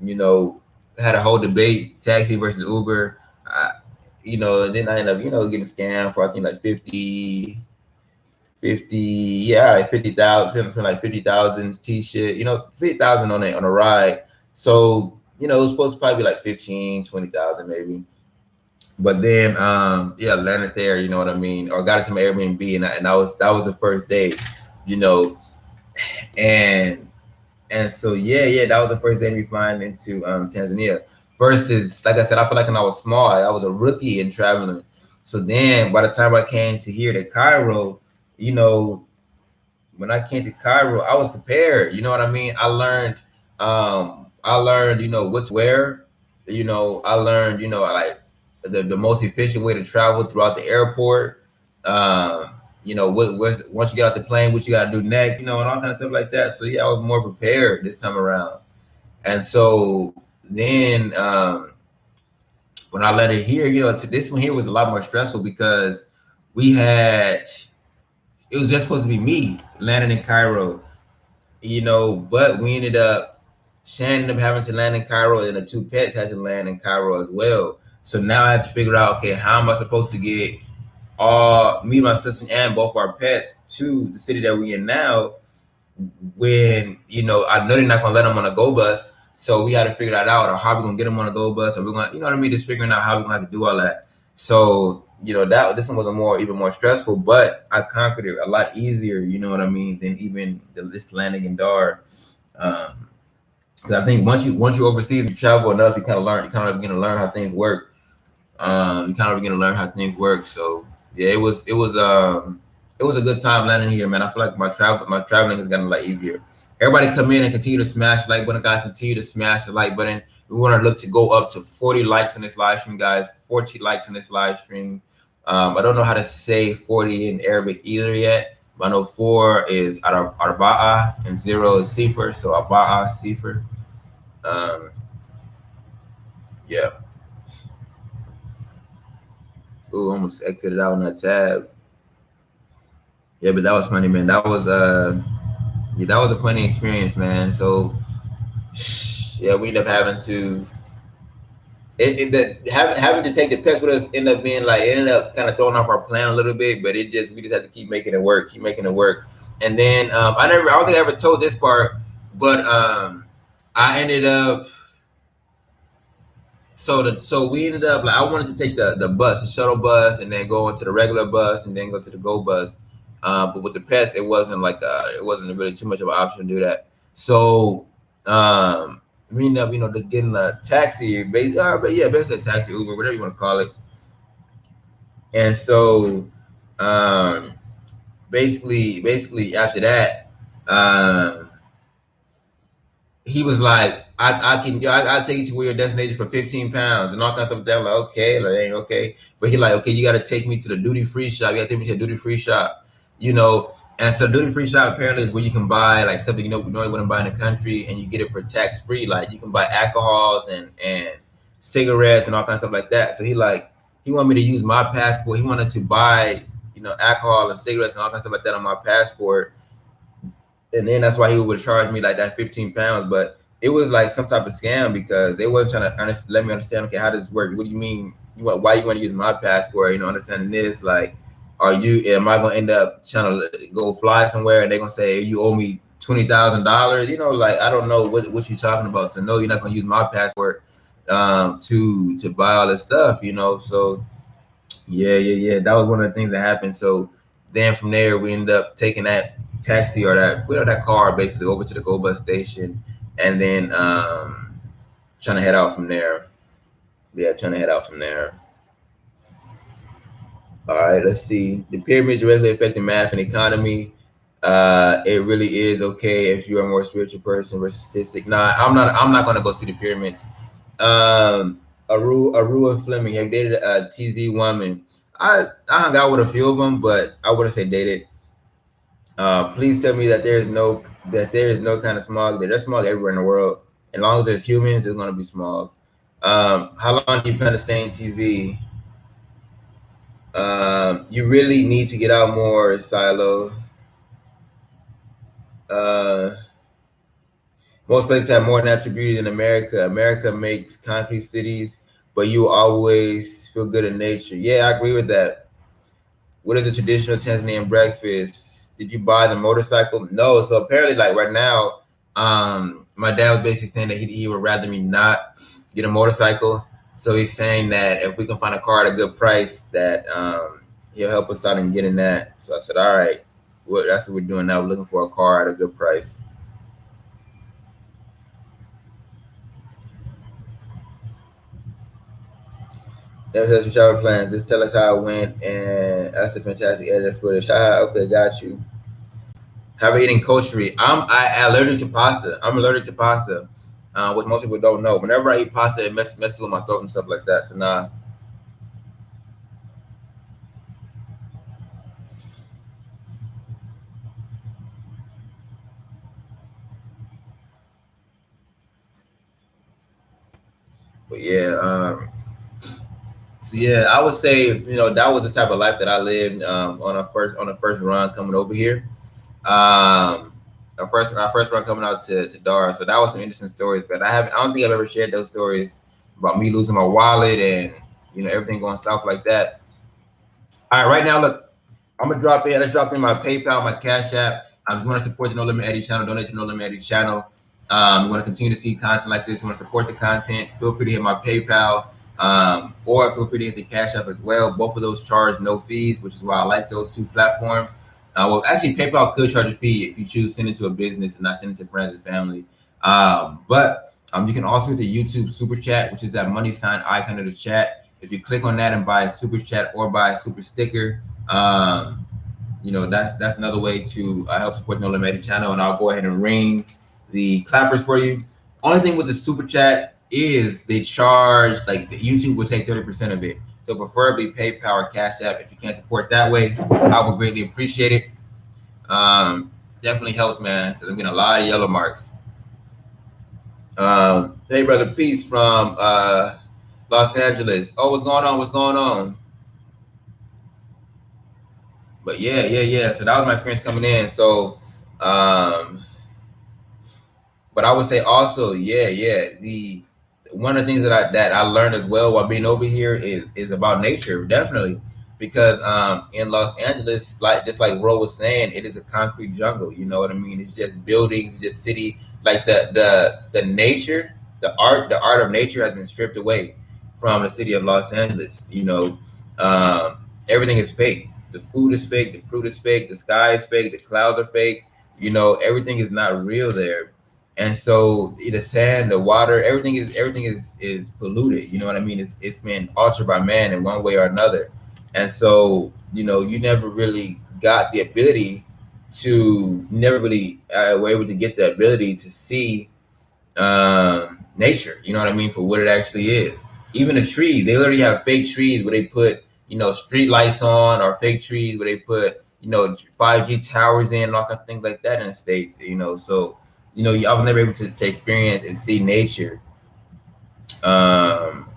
you know had a whole debate, taxi versus Uber. And then I ended up getting scammed for I think like 50, yeah, like 50,000, something like 50,000 t-shirt, 50,000 on a ride. So it was supposed to probably be like 15, 20,000 maybe. But then yeah, landed there, you know what I mean, or got into my Airbnb, and that was the first day, you know, and so yeah, that was the first day me flying into Tanzania. Versus, like I said, I feel like when I was small, I was a rookie in traveling. So then by the time I came to here to Cairo, you know, when I came to Cairo, I was prepared. You know what I mean? I learned, what to wear. I learned, like the most efficient way to travel throughout the airport. Um, once you get out the plane, what you gotta do next, and all kind of stuff like that. So yeah, I was more prepared this time around. And so then when I landed here, this one here was a lot more stressful because we had it was just supposed to be me landing in Cairo, but we ended up Shannon ended up having to land in Cairo, and the two pets had to land in Cairo as well. So now I have to figure out, okay, how am I supposed to get me, my sister, and both our pets to the city that we in now? When I know they're not gonna let them on a go bus, so we had to figure that out. Or how we gonna get them on a go bus? Or we're gonna, you know what I mean? Just figuring out how we're gonna have to do all that. So that this one was even more stressful, but I conquered it a lot easier. You know what I mean? Than even this landing in Dar. Because I think once you overseas, you travel enough, you kind of begin to learn how things work. You kind of begin to learn how things work. So yeah, it was a good time landing here, man. I feel like my traveling has gotten a lot easier. Everybody come in and continue to smash the like button, guys. Continue to smash the like button. We want to look to go up to 40 likes on this live stream, guys. 40 likes on this live stream. I don't know how to say 40 in Arabic either yet. But I know 4 is Arba'a and 0 is Sifr. So Arba'a, Sifr. Um, yeah. Ooh, almost exited out on that tab. Yeah, but that was funny, man. That was a funny experience, man. So yeah, we ended up having to having to take the pets with us ended up being like it ended up kind of throwing off our plan a little bit, but we just had to keep making it work, keep making it work. And then I don't think I ever told this part, but I ended up so we ended up like I wanted to take the bus, the shuttle bus, and then go into the regular bus, and then go to the go bus. But with the pets, it wasn't really too much of an option to do that. So we ended up just getting a taxi, but yeah, basically a taxi, Uber, whatever you want to call it. And so um, basically after that, um, he was like, I'll take you to where your destination for 15 pounds and all kinds of stuff like that. I'm like, okay, like, ain't okay. But he like, okay, you got to take me to the duty free shop. You got to take me to the duty free shop, you know. And so duty free shop apparently is where you can buy like stuff that you normally wouldn't buy in the country, and you get it for tax free. Like you can buy alcohols and cigarettes and all kinds of stuff like that. So he wanted me to use my passport. He wanted to buy alcohol and cigarettes and all kinds of stuff like that on my passport, and then that's why he would charge me like that 15 pounds. But it was like some type of scam because they wasn't trying to let me understand. Okay, how does this work? What do you mean? Why you want to use my passport? Understanding this, like, am I gonna end up trying to go fly somewhere and they're gonna say you owe me $20,000? Like, I don't know what you're talking about. So no, you're not gonna use my passport to buy all this stuff. So yeah. That was one of the things that happened. So then from there, we ended up taking that taxi or that car basically over to the Go Bus station, and then trying to head out from there. Yeah, trying to head out from there. All right, let's see. The pyramids directly affecting math and economy. It really is okay if you're a more spiritual person versus statistic. Nah, I'm not. I'm not gonna go see the pyramids. Aru and Fleming have dated a TZ woman. I hung out with a few of them, but I wouldn't say dated. Please tell me that there is no kind of smog. There's smog everywhere in the world. As long as there's humans, there's gonna be smog. How long do you plan to stay in TZ? You really need to get out more, Silo. Uh, Most places have more natural beauty than America. America makes concrete cities, but you always feel good in nature. Yeah, I agree with that. What is a traditional Tanzanian breakfast? Did you buy the motorcycle? No. So apparently, like right now, my dad was basically saying that he would rather me not get a motorcycle. So he's saying that if we can find a car at a good price, that he'll help us out in getting that. So I said, all right, well, that's what we're doing now. We're looking for a car at a good price. Never tell us your travel plans. Just tell us how it went, and that's a fantastic edited footage. Haha, okay, got you. How about eating kosher? I allergic to pasta. I'm allergic to pasta, which most people don't know. Whenever I eat pasta, it messes with my throat and stuff like that. So nah. But yeah, so yeah, I would say that was the type of life that I lived on the first run coming over here. Our first run coming out to Dar. So that was some interesting stories. But I don't think I've ever shared those stories about me losing my wallet and everything going south like that. All right, right now, look, I'm gonna drop in. Let's drop in my PayPal, my Cash App. I just want to support the No Limit Eddie channel. Donate to No Limit Eddie channel. You want to continue to see content like this. You want to support the content. Feel free to hit my PayPal, or feel free to hit the Cash App as well. Both of those charge no fees, which is why I like those two platforms. Well, actually, PayPal could charge a fee if you choose to send it to a business and not send it to friends and family. But you can also hit the YouTube Super Chat, which is that money sign icon of the chat. If you click on that and buy a Super Chat or buy a Super Sticker, that's another way to help support the No Limit channel. And I'll go ahead and ring the clappers for you. Only thing with the super chat is they charge, like, the YouTube will take 30% of it. So preferably PayPal or Cash App. If you can't support that way, I would greatly appreciate it. Definitely helps, man, because I'm getting a lot of yellow marks. Hey, brother, peace from Los Angeles. Oh, what's going on? What's going on? But yeah. So that was my experience coming in. So, but I would say also, yeah. The One of the things that I learned as well while being over here is about nature, definitely, because in Los Angeles, like just like Ro was saying, it is a concrete jungle. You know what I mean? It's just buildings, just city. Like the nature, the art of nature has been stripped away from the city of Los Angeles. Everything is fake. The food is fake. The fruit is fake. The sky is fake. The clouds are fake. Everything is not real there, and so the sand, the water, everything is polluted. You know what I mean? It's been altered by man in one way or another, and so you never really got the ability to, never really were able to get the ability to see nature. You know what I mean, for what it actually is. Even the trees, they literally have fake trees where they put street lights on, or fake trees where they put 5G towers in, and all kinds of things like that in the states. So I was never able to experience and see nature. Um,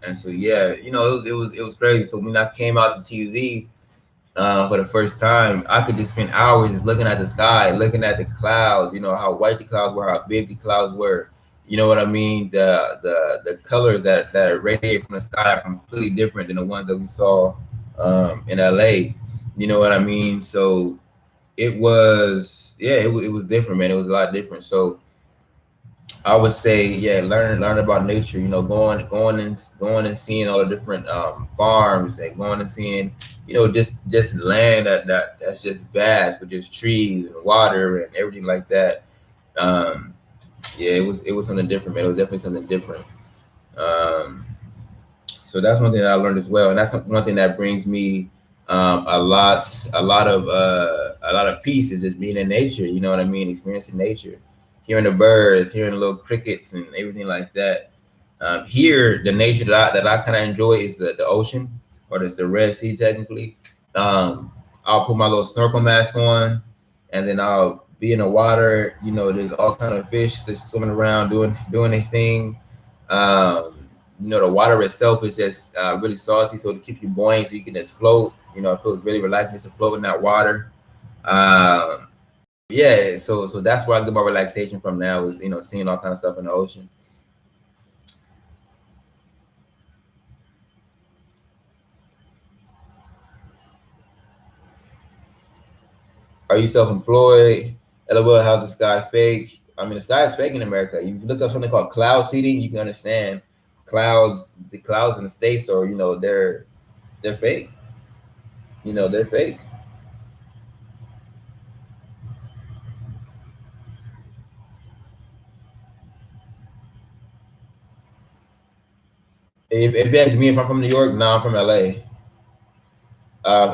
and so yeah, it was crazy. So when I came out to TZ, for the first time, I could just spend hours just looking at the sky, looking at the clouds. You know how white the clouds were, how big the clouds were. You know what I mean? The colors that radiate from the sky are completely different than the ones that we saw in LA. You know what I mean? So it was, yeah, it was different, man. It was a lot different. So I would say, yeah, learn about nature. You know, going and seeing all the different farms, and going and seeing, you know, just land that's just vast with just trees and water and everything like that. Um, yeah, it was something different, man. It was definitely something different. Um, so that's one thing that I learned as well, and that's one thing that brings me a lot of peace is just being in nature. You know what I mean? Experiencing nature, hearing the birds, hearing the little crickets, and everything like that. Here, the nature that I kind of enjoy is the ocean, or the Red Sea technically. I'll put my little snorkel mask on, and then I'll be in the water. You know, there's all kind of fish just swimming around doing their thing. Um, you know, the water itself is just really salty, so to keep you buoyant, so you can just float. You know, it feels really relaxing just to float in that water. Um, yeah, so that's where I get my relaxation from now, is, you know, seeing all kind of stuff in the ocean. Are you self-employed? LOL, how's the sky fake? I mean, the sky is fake in America. You look up something called cloud seeding, you can understand the clouds in the states are, you know, they're fake. You know, they're fake. If you ask me if I'm from New York, no, I'm from LA.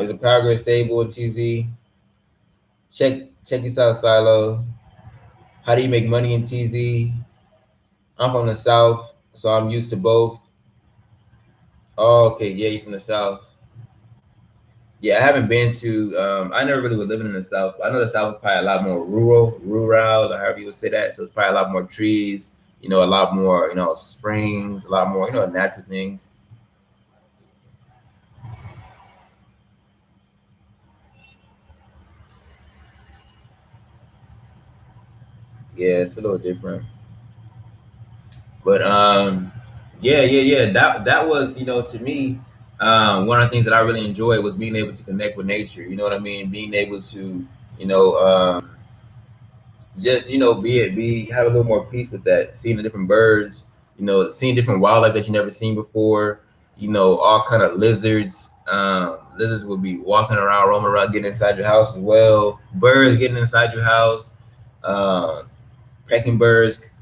Is a power grid stable in TZ? Check this out, Silo. How do you make money in TZ? I'm from the South, so I'm used to both. Oh, okay, yeah, you from the South. Yeah, I haven't been to. I never really was living in the South. I know the South is probably a lot more rural, or however you would say that. So it's probably a lot more trees. You know, a lot more. You know, springs, a lot more. You know, natural things. Yeah, it's a little different. But yeah. That was, you know, to me, one of the things that I really enjoyed was being able to connect with nature. You know what I mean? Being able to, you know, just, you know, be have a little more peace with that, seeing the different birds, you know, seeing different wildlife that you never seen before. You know, all kind of lizards. Lizards will be walking around, roaming around, getting inside your house as well. Birds getting inside your house. Um, Pecking birds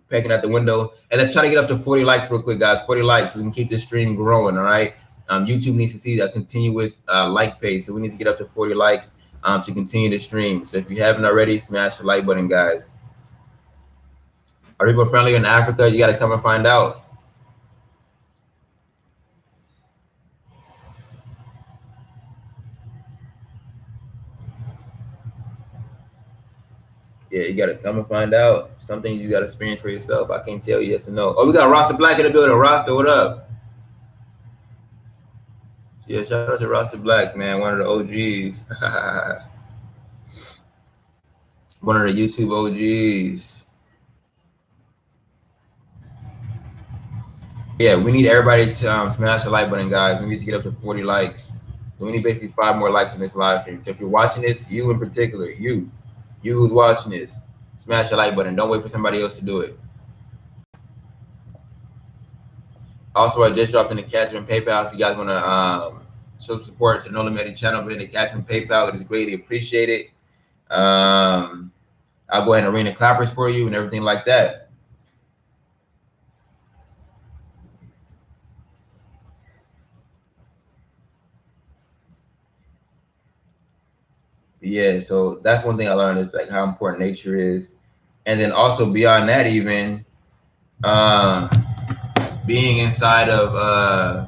pecking out the window. And let's try to get up to 40 likes real quick, guys. 40 likes so we can keep this stream growing. All right. YouTube needs to see a continuous like pace, so we need to get up to 40 likes to continue the stream. So if you haven't already, smash the like button, guys. Are people friendly in Africa? You got to come and find out. Yeah, you got to come and find out. Something you got to experience for yourself. I can't tell you yes or no. Oh, we got Rasta Black in the building. Rasta, what up? Yeah, shout out to Rasta Black, man. One of the OGs. One of the YouTube OGs. Yeah, we need everybody to smash the like button, guys. We need to get up to 40 likes. So we need basically 5 more likes in this live stream. So if you're watching this, you in particular, you who's watching this, smash the like button. Don't wait for somebody else to do it. Also, I just dropped in the Catherine PayPal. If you guys want to show support to No Limited channel, but in the Catherine PayPal, it is greatly appreciated. I'll go ahead and ring the clappers for you and everything like that. Yeah, so that's one thing I learned is like how important nature is, and then also beyond that, even um, being inside of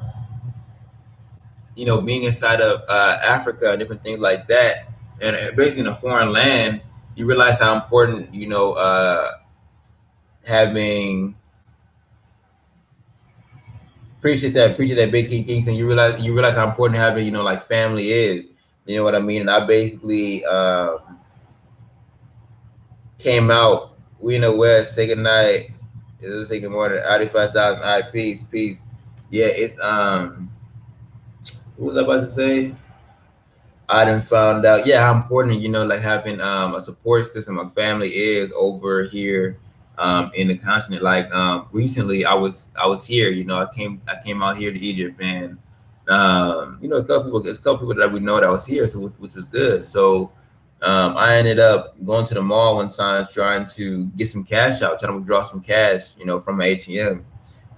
being inside of Africa and different things like that, and basically in a foreign land, you realize how important, having Appreciate that, Big King Kingston. You realize how important having like family is. You know what I mean? And I basically came out. We in the West. Say goodnight. Let's say good morning. 5,000. All right, peace, peace. Yeah, it's what was I about to say? I done found out, yeah, how important like having a support system, a family is over here in the continent. Like recently, I was here. I came out here to Egypt, and a couple people that we know that was here, so which was good. So I ended up going to the mall one time trying to get some cash out, trying to withdraw some cash, from my ATM,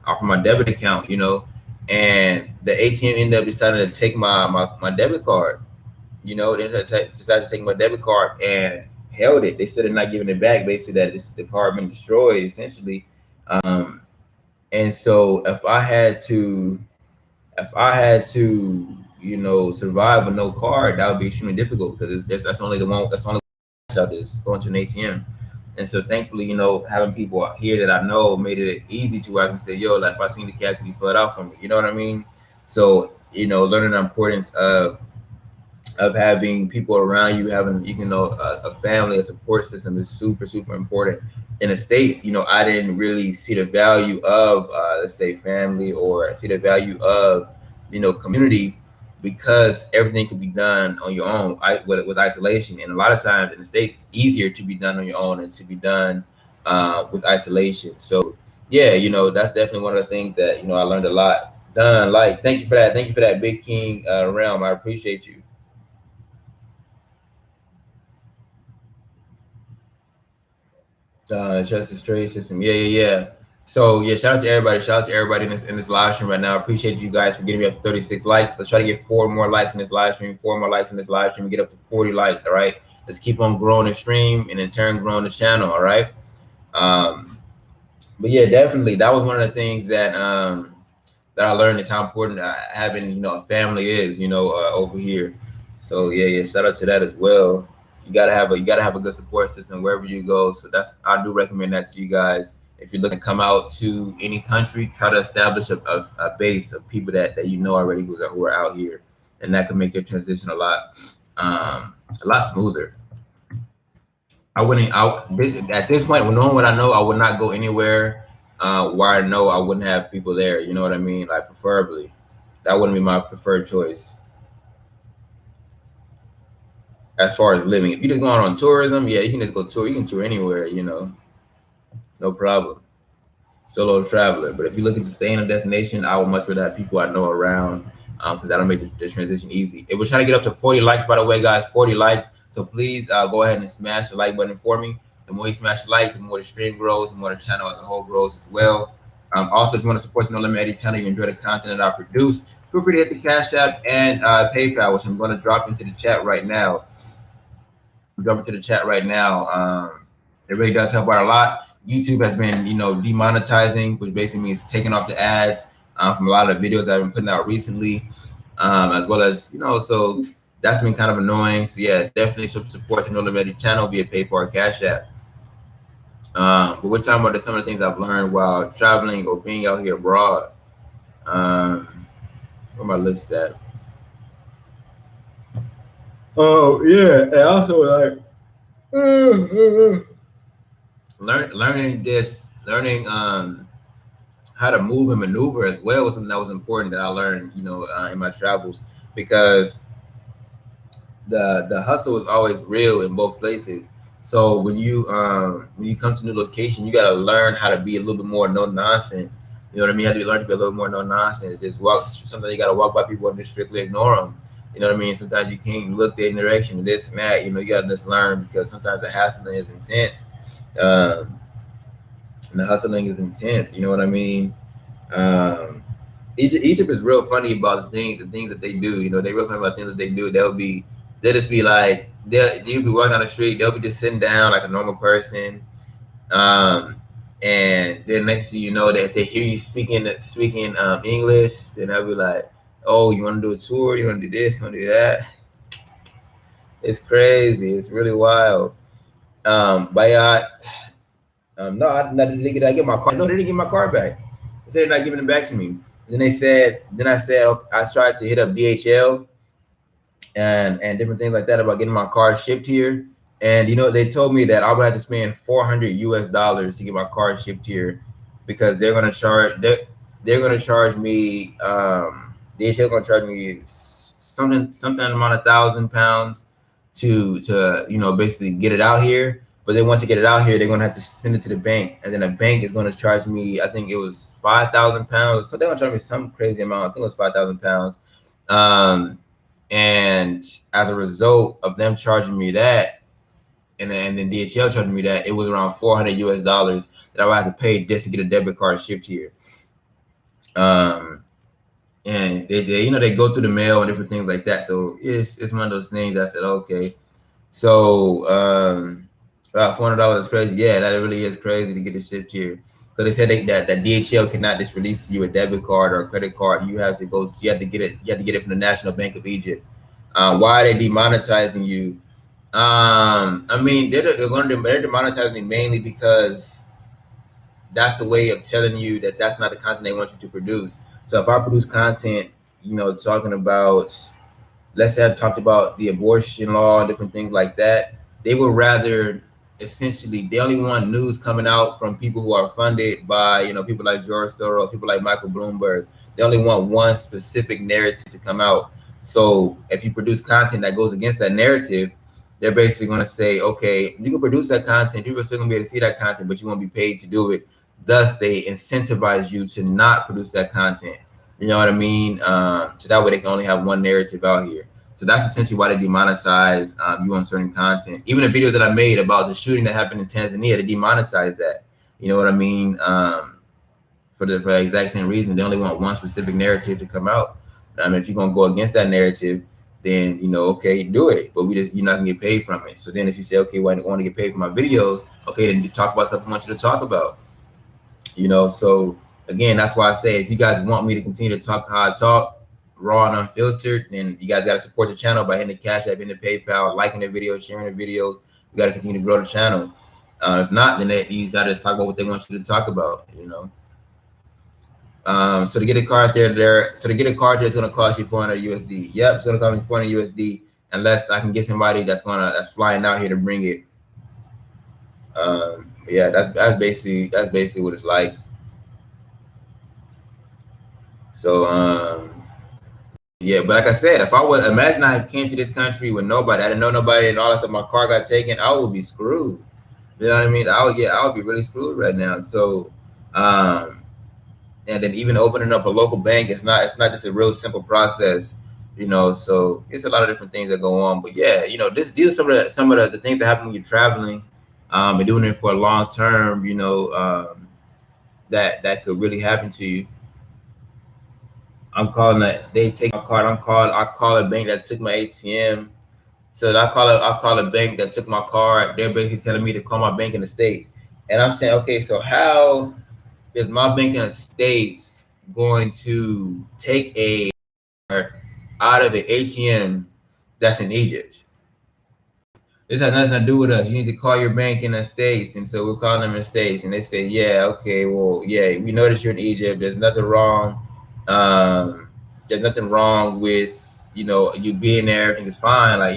off of my debit account, and the ATM ended up deciding to take my debit card. They decided to take my debit card and held it. They said they're not giving it back. Basically, that the card been destroyed essentially. Um, and so if I had to survive with no card, that would be extremely difficult because that's only the one. That's the only out is going to an ATM. And so thankfully, having people out here that I know made it easy to where I can say, yo, like if I seen the cat, can you pull it out for me? You know what I mean? So, learning the importance of having people around you, having a family, a support system is super super important. In the States, I didn't really see the value of let's say family, or see the value of community, because everything could be done on your own with isolation. And a lot of times in the States, it's easier to be done on your own and to be done with isolation. So yeah, that's definitely one of the things that I learned a lot. Done. Like, thank you for that, Big King realm. I appreciate you. Justice Trade System. Yeah, yeah, yeah. So yeah, shout out to everybody. Shout out to everybody in this live stream right now. I appreciate you guys for getting me up to 36 likes. Let's try to get 4 more likes in this live stream. 4 more likes in this live stream. Get up to 40 likes. All right. Let's keep on growing the stream and in turn growing the channel. All right. Um, but yeah, definitely that was one of the things that I learned, is how important having a family is, over here. So yeah, yeah, shout out to that as well. You gotta have a good support system wherever you go. So I do recommend that to you guys. If you're looking to come out to any country, try to establish a base of people that you know already who are out here, and that can make your transition a lot smoother. I wouldn't. At this point, knowing what I know, I would not go anywhere where I know I wouldn't have people there. You know what I mean? Like, preferably, that wouldn't be my preferred choice as far as living. If you just going on tourism, yeah, you can just go tour. You can tour anywhere. No problem. Solo traveler. But if you're looking to stay in a destination, I would much rather have people I know around, because that'll make the transition easy. It was trying to get up to 40 likes, by the way, guys. 40 likes. So please go ahead and smash the like button for me. The more you smash the like, the more the stream grows, the more the channel as a whole grows as well. Also, if you want to support the No Limit Eddie channel, you enjoy the content that I produce, feel free to hit the Cash App and PayPal, which I'm going to drop into the chat right now. It really does help out a lot. YouTube has been, demonetizing, which basically means taking off the ads from a lot of the videos I've been putting out recently, as well as, so that's been kind of annoying. So yeah, definitely support the No Limit channel via PayPal or Cash App. But we're talking about some of the things I've learned while traveling or being out here abroad. Where my list at? Oh yeah, and also like learning how to move and maneuver as well was something that was important that I learned, in my travels, because the hustle is always real in both places. So when you come to a new location, you got to learn how to be a little bit more no nonsense. You know what I mean? You have to learn to be a little more no nonsense. Just walk. Sometimes you got to walk by people and just strictly ignore them. You know what I mean? Sometimes you can't look the direction and this and that. You got to just learn, because sometimes the hassling is intense. Um, and the hustling is intense. You know what I mean? Um, Egypt is real funny about the things that they do. They real funny about things that they do. They'll just be like, you'll be walking down the street, they'll be just sitting down like a normal person. And then next thing you know, that if they hear you speaking English, then they'll be like, oh, you want to do a tour? You want to do this? You want to do that? It's crazy. It's really wild. But yeah, no, I didn't get my car. No, they didn't give my car back. They said they're not giving it back to me. Then I said, okay, I tried to hit up DHL and different things like that about getting my car shipped here. And they told me that I would have to spend $400 to get my car shipped here because they're gonna charge me they're gonna charge me something amount of £1,000 to basically get it out here. But then once they get it out here, they're gonna have to send it to the bank, and then the bank is gonna charge me. I think it was £5,000. So they're gonna charge me some crazy amount. I think it was £5,000. Um, and as a result of them charging me that, and then DHL charging me that, it was around $400 that I would have to pay just to get a debit card shipped here. And they go through the mail and different things like that. So it's one of those things. I said, okay. So about $400 is crazy. Yeah, that really is crazy to get it shipped here. So they said that DHL cannot just release you a debit card or a credit card. You have to go. You have to get it. You have to get it from the National Bank of Egypt. Why are they demonetizing you? I mean, they're demonetizing me mainly because that's a way of telling you that that's not the content they want you to produce. So if I produce content, talking about, let's say I talked about the abortion law and different things like that, they would rather essentially, they only want news coming out from people who are funded by, people like George Soros, people like Michael Bloomberg. They only want one specific narrative to come out. So if you produce content that goes against that narrative, they're basically going to say, okay, you can produce that content, people are still going to be able to see that content, but you won't be paid to do it. Thus, they incentivize you to not produce that content. You know what I mean? So that way they can only have one narrative out here. So that's essentially why they demonetize you on certain content. Even a video that I made about the shooting that happened in Tanzania, they demonetized that. You know what I mean? For the exact same reason, they only want one specific narrative to come out. If you're gonna go against that narrative, then okay, do it. But you're not gonna get paid from it. So then if you say, okay, well, I want to get paid for my videos, okay, then you talk about stuff I want you to talk about. So again, that's why I say if you guys want me to continue to talk how I talk, raw and unfiltered, then you guys got to support the channel by hitting the Cash App, hitting the PayPal, liking the videos, sharing the videos. We got to continue to grow the channel. If not, then you got to talk about what they want you to talk about. So to get a card so to get a card there, it's gonna cost you 400 USD. Yep, it's gonna cost me 400 USD unless I can get somebody that's flying out here to bring it. Yeah, that's basically what it's like. So yeah, but like I said, if I was imagine I came to this country with nobody, I didn't know nobody, and all of a sudden my car got taken, I would be screwed. You know what I mean? I would be really screwed right now. So and then even opening up a local bank, it's not just a real simple process. So it's a lot of different things that go on. But yeah, these are some of the things that happen when you're traveling, and doing it for a long term. That could really happen to you. I'm calling that they take my card. I call a bank that took my ATM. So I call a bank that took my card. They're basically telling me to call my bank in the States. And I'm saying, okay, so how is my bank in the States going to take a out of an ATM that's in Egypt? This has nothing to do with us. You need to call your bank in the States. And so we're calling them in the States. And they say, yeah, okay, well, yeah, we know that you're in Egypt. There's nothing wrong. There's nothing wrong with, you being there. Everything is fine. Like,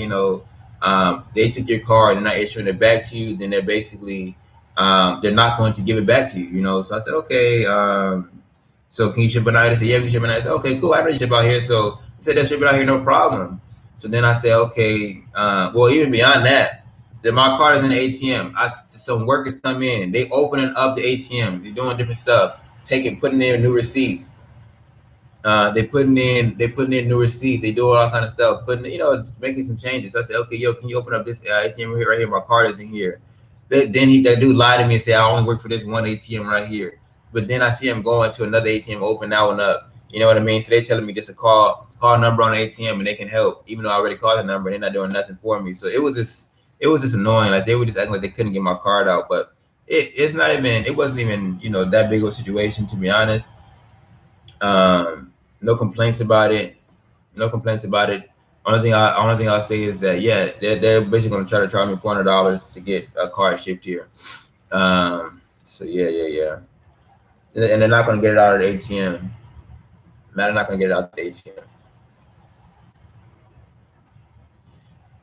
they took your card and they're not issuing it back to you. Then they're basically, they're not going to give it back to you, So I said, okay, so can you ship it out here? They said, yeah, we can ship it out. I said, okay, cool. I know you ship out here. So they said, they'll ship it out here, no problem. So then I said, okay, well, even beyond that, my card is in the ATM. Some workers come in, they opening up the ATM, they're doing different stuff, putting in new receipts. They putting in new receipts. They doing all kind of stuff, making some changes. So I said, okay, yo, can you open up this ATM right here? My card is in here. Then that dude lied to me and said, I only work for this one ATM right here. But then I see him going to another ATM, open that one up. You know what I mean? So they telling me just to call number on the ATM and they can help, even though I already called the number. They're not doing nothing for me. So it was just annoying. Like they were just acting like they couldn't get my card out. But it wasn't even that big of a situation, to be honest. No complaints about it. No complaints about it. Only thing I'll say is that yeah, they're basically gonna try to charge me $400 to get a card shipped here. So yeah. And they're not gonna get it out of the ATM. Man, I'm not gonna get it out the ATM.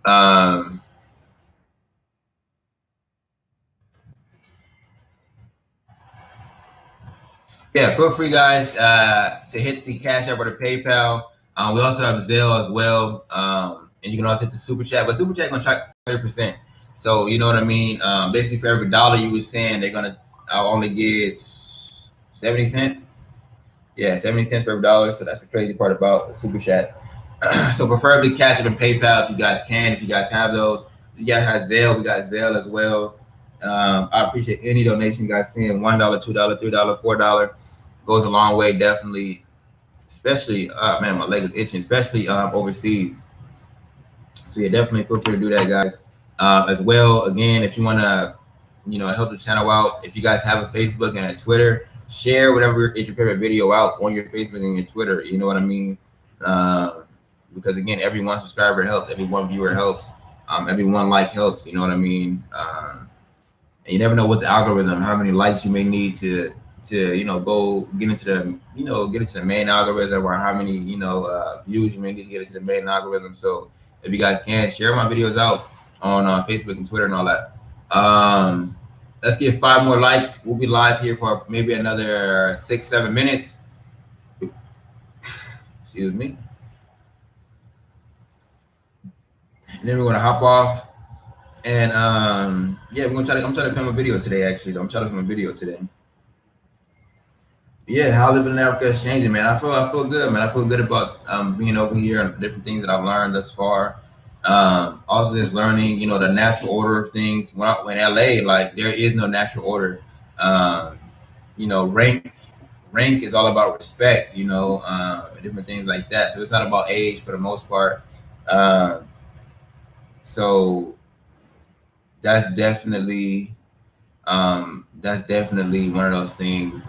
Um, yeah, feel free, guys, to hit the Cash App or the PayPal. We also have Zelle as well, and you can also hit the Super Chat. But Super Chat gonna track 30%. So you know what I mean. Basically, for every dollar you was saying, they're gonna I'll only get 70 cents. Yeah, 70 cents per dollar. So that's the crazy part about the Super Chats. So preferably Cash App and PayPal if you guys can, if you guys have those. If you guys have Zelle, we got Zelle as well. I appreciate any donation you guys send. $1, $2, $3, $4 goes a long way, definitely. Especially, man, my leg is itching. Especially overseas. So yeah, definitely feel free to do that, guys. As well, again, if you want to, help the channel out. If you guys have a Facebook and a Twitter, share whatever is your favorite video out on your Facebook and your Twitter. You know what I mean? Um, because again, every one subscriber helps, every one viewer helps, every one like helps. You know what I mean? And you never know what the algorithm, how many likes you may need to go get into the get into the main algorithm, or how many views you may need to get into the main algorithm. So if you guys can share my videos out on Facebook and Twitter and all that. Let's get 5 more likes. We'll be live here for maybe another 6-7 minutes. Excuse me. And then we're gonna hop off. And yeah, I'm trying to film a video today. Actually, I'm trying to film a video today. Yeah, how living in Africa is changing, man. I feel good, man. I feel good about being over here and different things that I've learned thus far. Also, just learning, the natural order of things. When LA, like there is no natural order. Um, rank is all about respect. Different things like that. So it's not about age for the most part. Um, so that's definitely one of those things.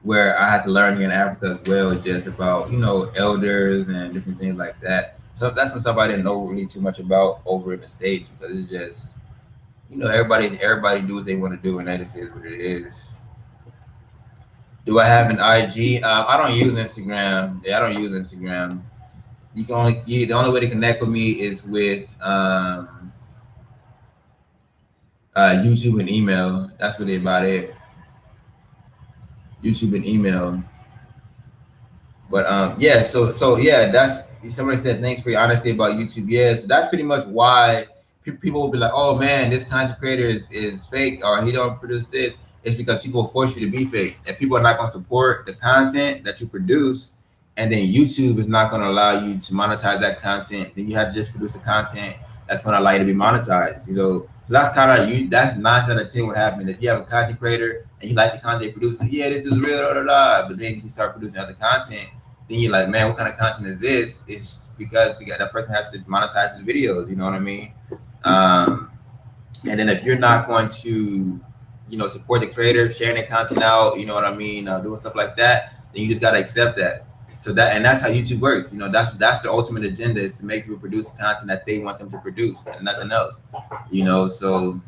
Where I had to learn here in Africa as well, just about elders and different things like that. So that's some stuff I didn't know really too much about over in the States, because it's just everybody do what they want to do, and that just is what it is. Do I have an IG? I don't use Instagram. Yeah, I don't use Instagram. The only way to connect with me is with YouTube and email. That's really about it. YouTube and email. But yeah, so yeah, that's somebody said thanks for your honesty about YouTube. Yeah, so that's pretty much why people will be like, oh man, this content creator is fake, or he don't produce this. It's because people force you to be fake, and people are not going to support the content that you produce, and then YouTube is not going to allow you to monetize that content. Then you have to just produce the content that's going to allow you to be monetized. So that's kind of you. That's 9 out of 10 what happened. If you have a content creator and you like the content they produce, yeah, this is real, but then you start producing other content, then you're like, man, what kind of content is this? It's because that person has to monetize his videos. You know what I mean? And then if you're not going to, support the creator, sharing their content out, you know what I mean, doing stuff like that, then you just gotta accept that. And that's how YouTube works. That's the ultimate agenda, is to make people produce content that they want them to produce and nothing else. So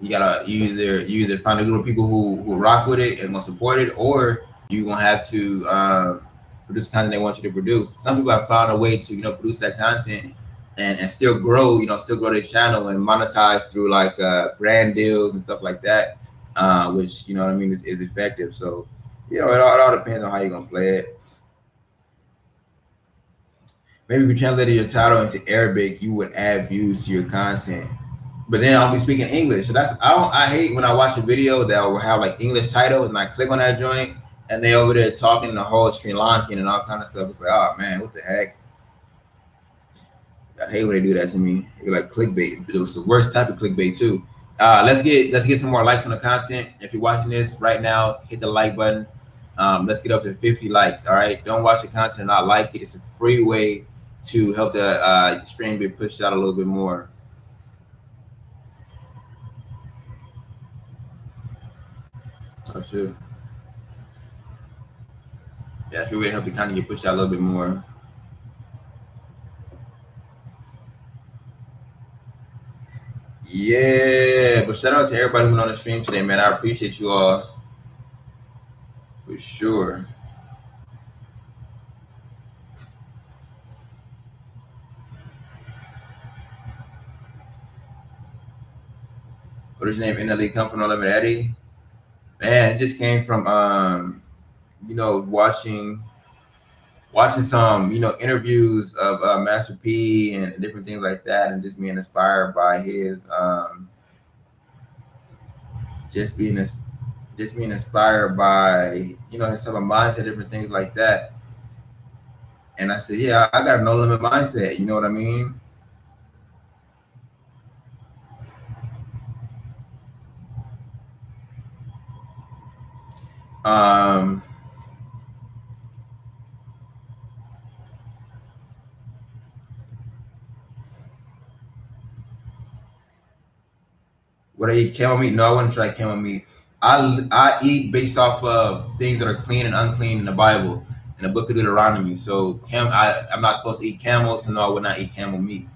you either find a group of people who rock with it and gonna support it, or you're gonna have to produce content they want you to produce. Some people have found a way to produce that content and still grow, still grow their channel and monetize through like brand deals and stuff like that, which you know what I mean is effective. So it all depends on how you're gonna play it. Maybe if you translated your title into Arabic, you would add views to your content. But then I'll be speaking English. So I hate when I watch a video that will have like English title and I click on that joint and they over there talking the whole Sri Lankan and all kind of stuff. It's like, oh man, what the heck? I hate when they do that to me. It's like clickbait. It was the worst type of clickbait too. Let's get some more likes on the content. If you're watching this right now, hit the like button. Let's get up to 50 likes. All right. Don't watch the content and not like it. It's a free way to help the stream be pushed out a little bit more. Oh shoot. Yeah, if you really help the content get pushed out a little bit more. Yeah, but shout out to everybody who went on the stream today, man. I appreciate you all. for sure. What is your name? NLE come from No Limit Eddie. Man, it just came from watching some interviews of Master P and different things like that, and just being inspired by his just being just being inspired by his type of mindset, different things like that. And I said, yeah, I got a no limit mindset. You know what I mean? Um, would I eat camel meat? No, I wouldn't try camel meat. I eat based off of things that are clean and unclean in the Bible, in the Book of Deuteronomy. So I'm not supposed to eat camels, so no, I would not eat camel meat.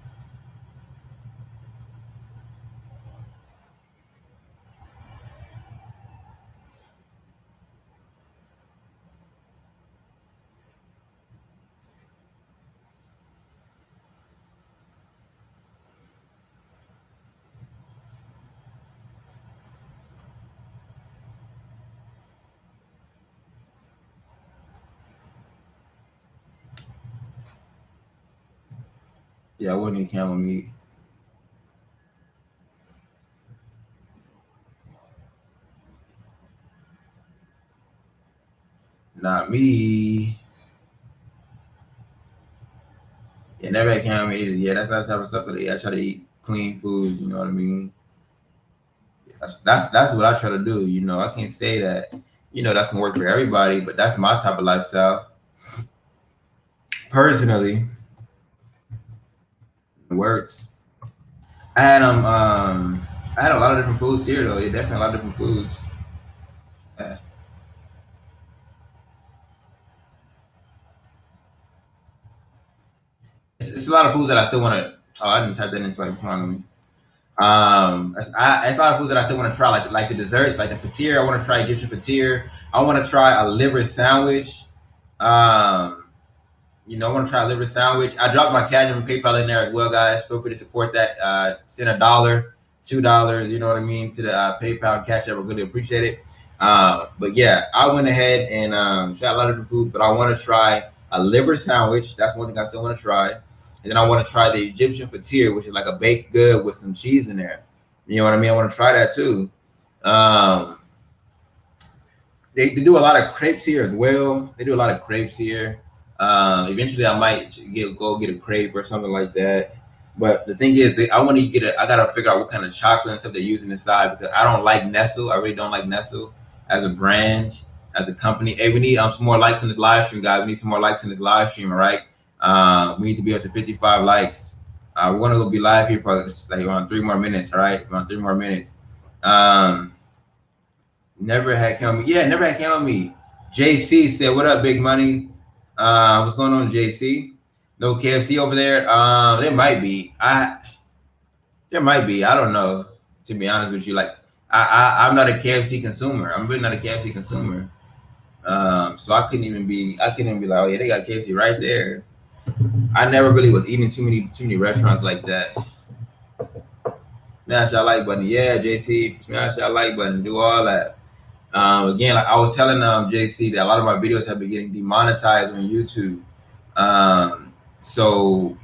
Yeah, I wouldn't eat camel meat. Not me. Yeah, never had camel meat either. Yeah, that's not the type of stuff that I try to eat clean food. You know what I mean? That's what I try to do. I can't say that that's gonna work for everybody, but that's my type of lifestyle. Personally, it works. I had I had a lot of different foods here though. Yeah, definitely a lot of different foods. Yeah. It's a lot of foods that I still want to. Oh, I didn't type that in. It's like wrong with me. It's a lot of foods that I still want to try, like the desserts, like the fatir. I want to try Egyptian fatir. I want to try a liver sandwich. Um, I want to try a liver sandwich. I dropped my cash and PayPal in there as well, guys. Feel free to support that. Send $1, $2. You know what I mean to the PayPal and Cash App. I really appreciate it. But yeah, I went ahead and tried a lot of different foods, but I want to try a liver sandwich. That's one thing I still want to try. And then I want to try the Egyptian fatir, which is like a baked good with some cheese in there. You know what I mean? I want to try that too. Um, they do a lot of crepes here as well. They do a lot of crepes here. Eventually, I might go get a crepe or something like that. But the thing is, I want to get I gotta figure out what kind of chocolate and stuff they're using inside because I don't like Nestle. I really don't like Nestle as a brand, as a company. Hey, we need some more likes on this live stream, guys. We need some more likes in this live stream, all right? We need to be up to 55 likes. We're gonna go be live here for just like around 3 more minutes, all right? Around 3 more minutes. Um, Never had camel meat. Yeah, never had camel meat. JC said, "What up, Big Money? What's going on, JC? No KFC over there? There might be. There might be. I don't know. To be honest with you, like I'm not a KFC consumer. I'm really not a KFC consumer. So I couldn't even be. I couldn't even be like, oh yeah, they got KFC right there. I never really was eating too many restaurants like that. Smash that like button. Yeah, JC. Smash that like button. Do all that. Again, like I was telling JC that a lot of my videos have been getting demonetized on YouTube. So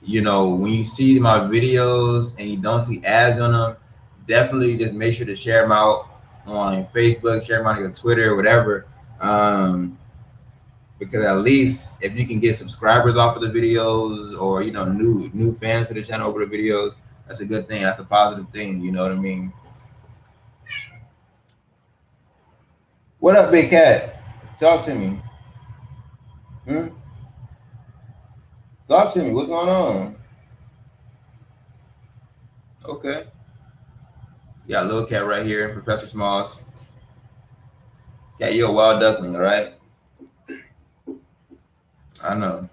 when you see my videos and you don't see ads on them, definitely just make sure to share them out on Facebook, share them out on Twitter, or whatever. Because at least if you can get subscribers off of the videos or new fans to the channel over the videos, that's a good thing. That's a positive thing. You know what I mean? What up, Big Cat? Talk to me. Hmm? Talk to me. What's going on? Okay. Got a little cat right here, Professor Smalls. Cat, you're a wild duckling, all right? I know.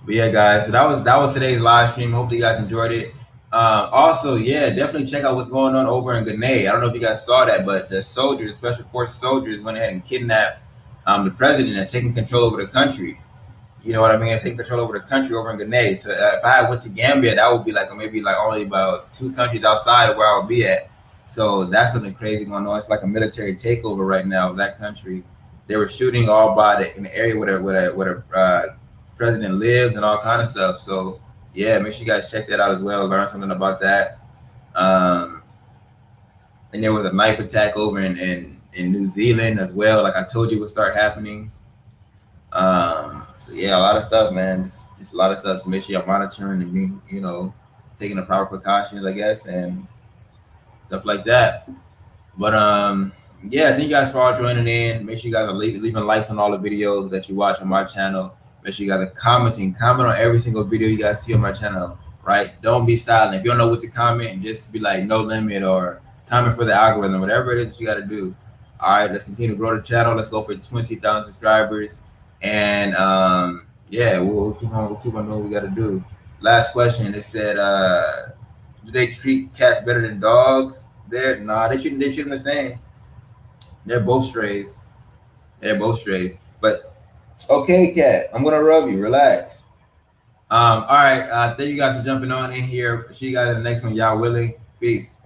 But yeah, guys, so that was today's live stream. Hopefully you guys enjoyed it. Also, yeah, definitely check out what's going on over in Grenada. I don't know if you guys saw that, but the soldiers, special force soldiers, went ahead and kidnapped the president and taken control over the country. You know what I mean? Taking control over the country over in Grenada. So if I went to Gambia, that would be like maybe like only about 2 countries outside of where I would be at. So that's something crazy going on. It's like a military takeover right now of that country. They were shooting all by in the area where the president lives and all kind of stuff. So yeah, make sure you guys check that out as well. Learn something about that. Um, and there was a knife attack over in New Zealand as well. Like I told you, would start happening. So yeah, a lot of stuff, man. Just a lot of stuff. So make sure you're monitoring and being, taking the proper precautions, I guess, and stuff like that. But yeah, thank you guys for all joining in. Make sure you guys are leaving likes on all the videos that you watch on my channel. Make sure you guys are commenting. Comment on every single video you guys see on my channel. Right? Don't be silent. If you don't know what to comment, just be like no limit or comment for the algorithm. Whatever it is that you got to do. All right, let's continue to grow the channel. Let's go for 20,000 subscribers. And yeah, we'll keep on. We'll keep on doing what we got to do. Last question. It said, do they treat cats better than dogs? There, nah, they shouldn't. They shouldn't the same. They're both strays. They're both strays. But okay, cat, I'm gonna rub you. Relax. All right. Thank you guys for jumping on in here. See you guys in the next one. Y'all willing. Peace.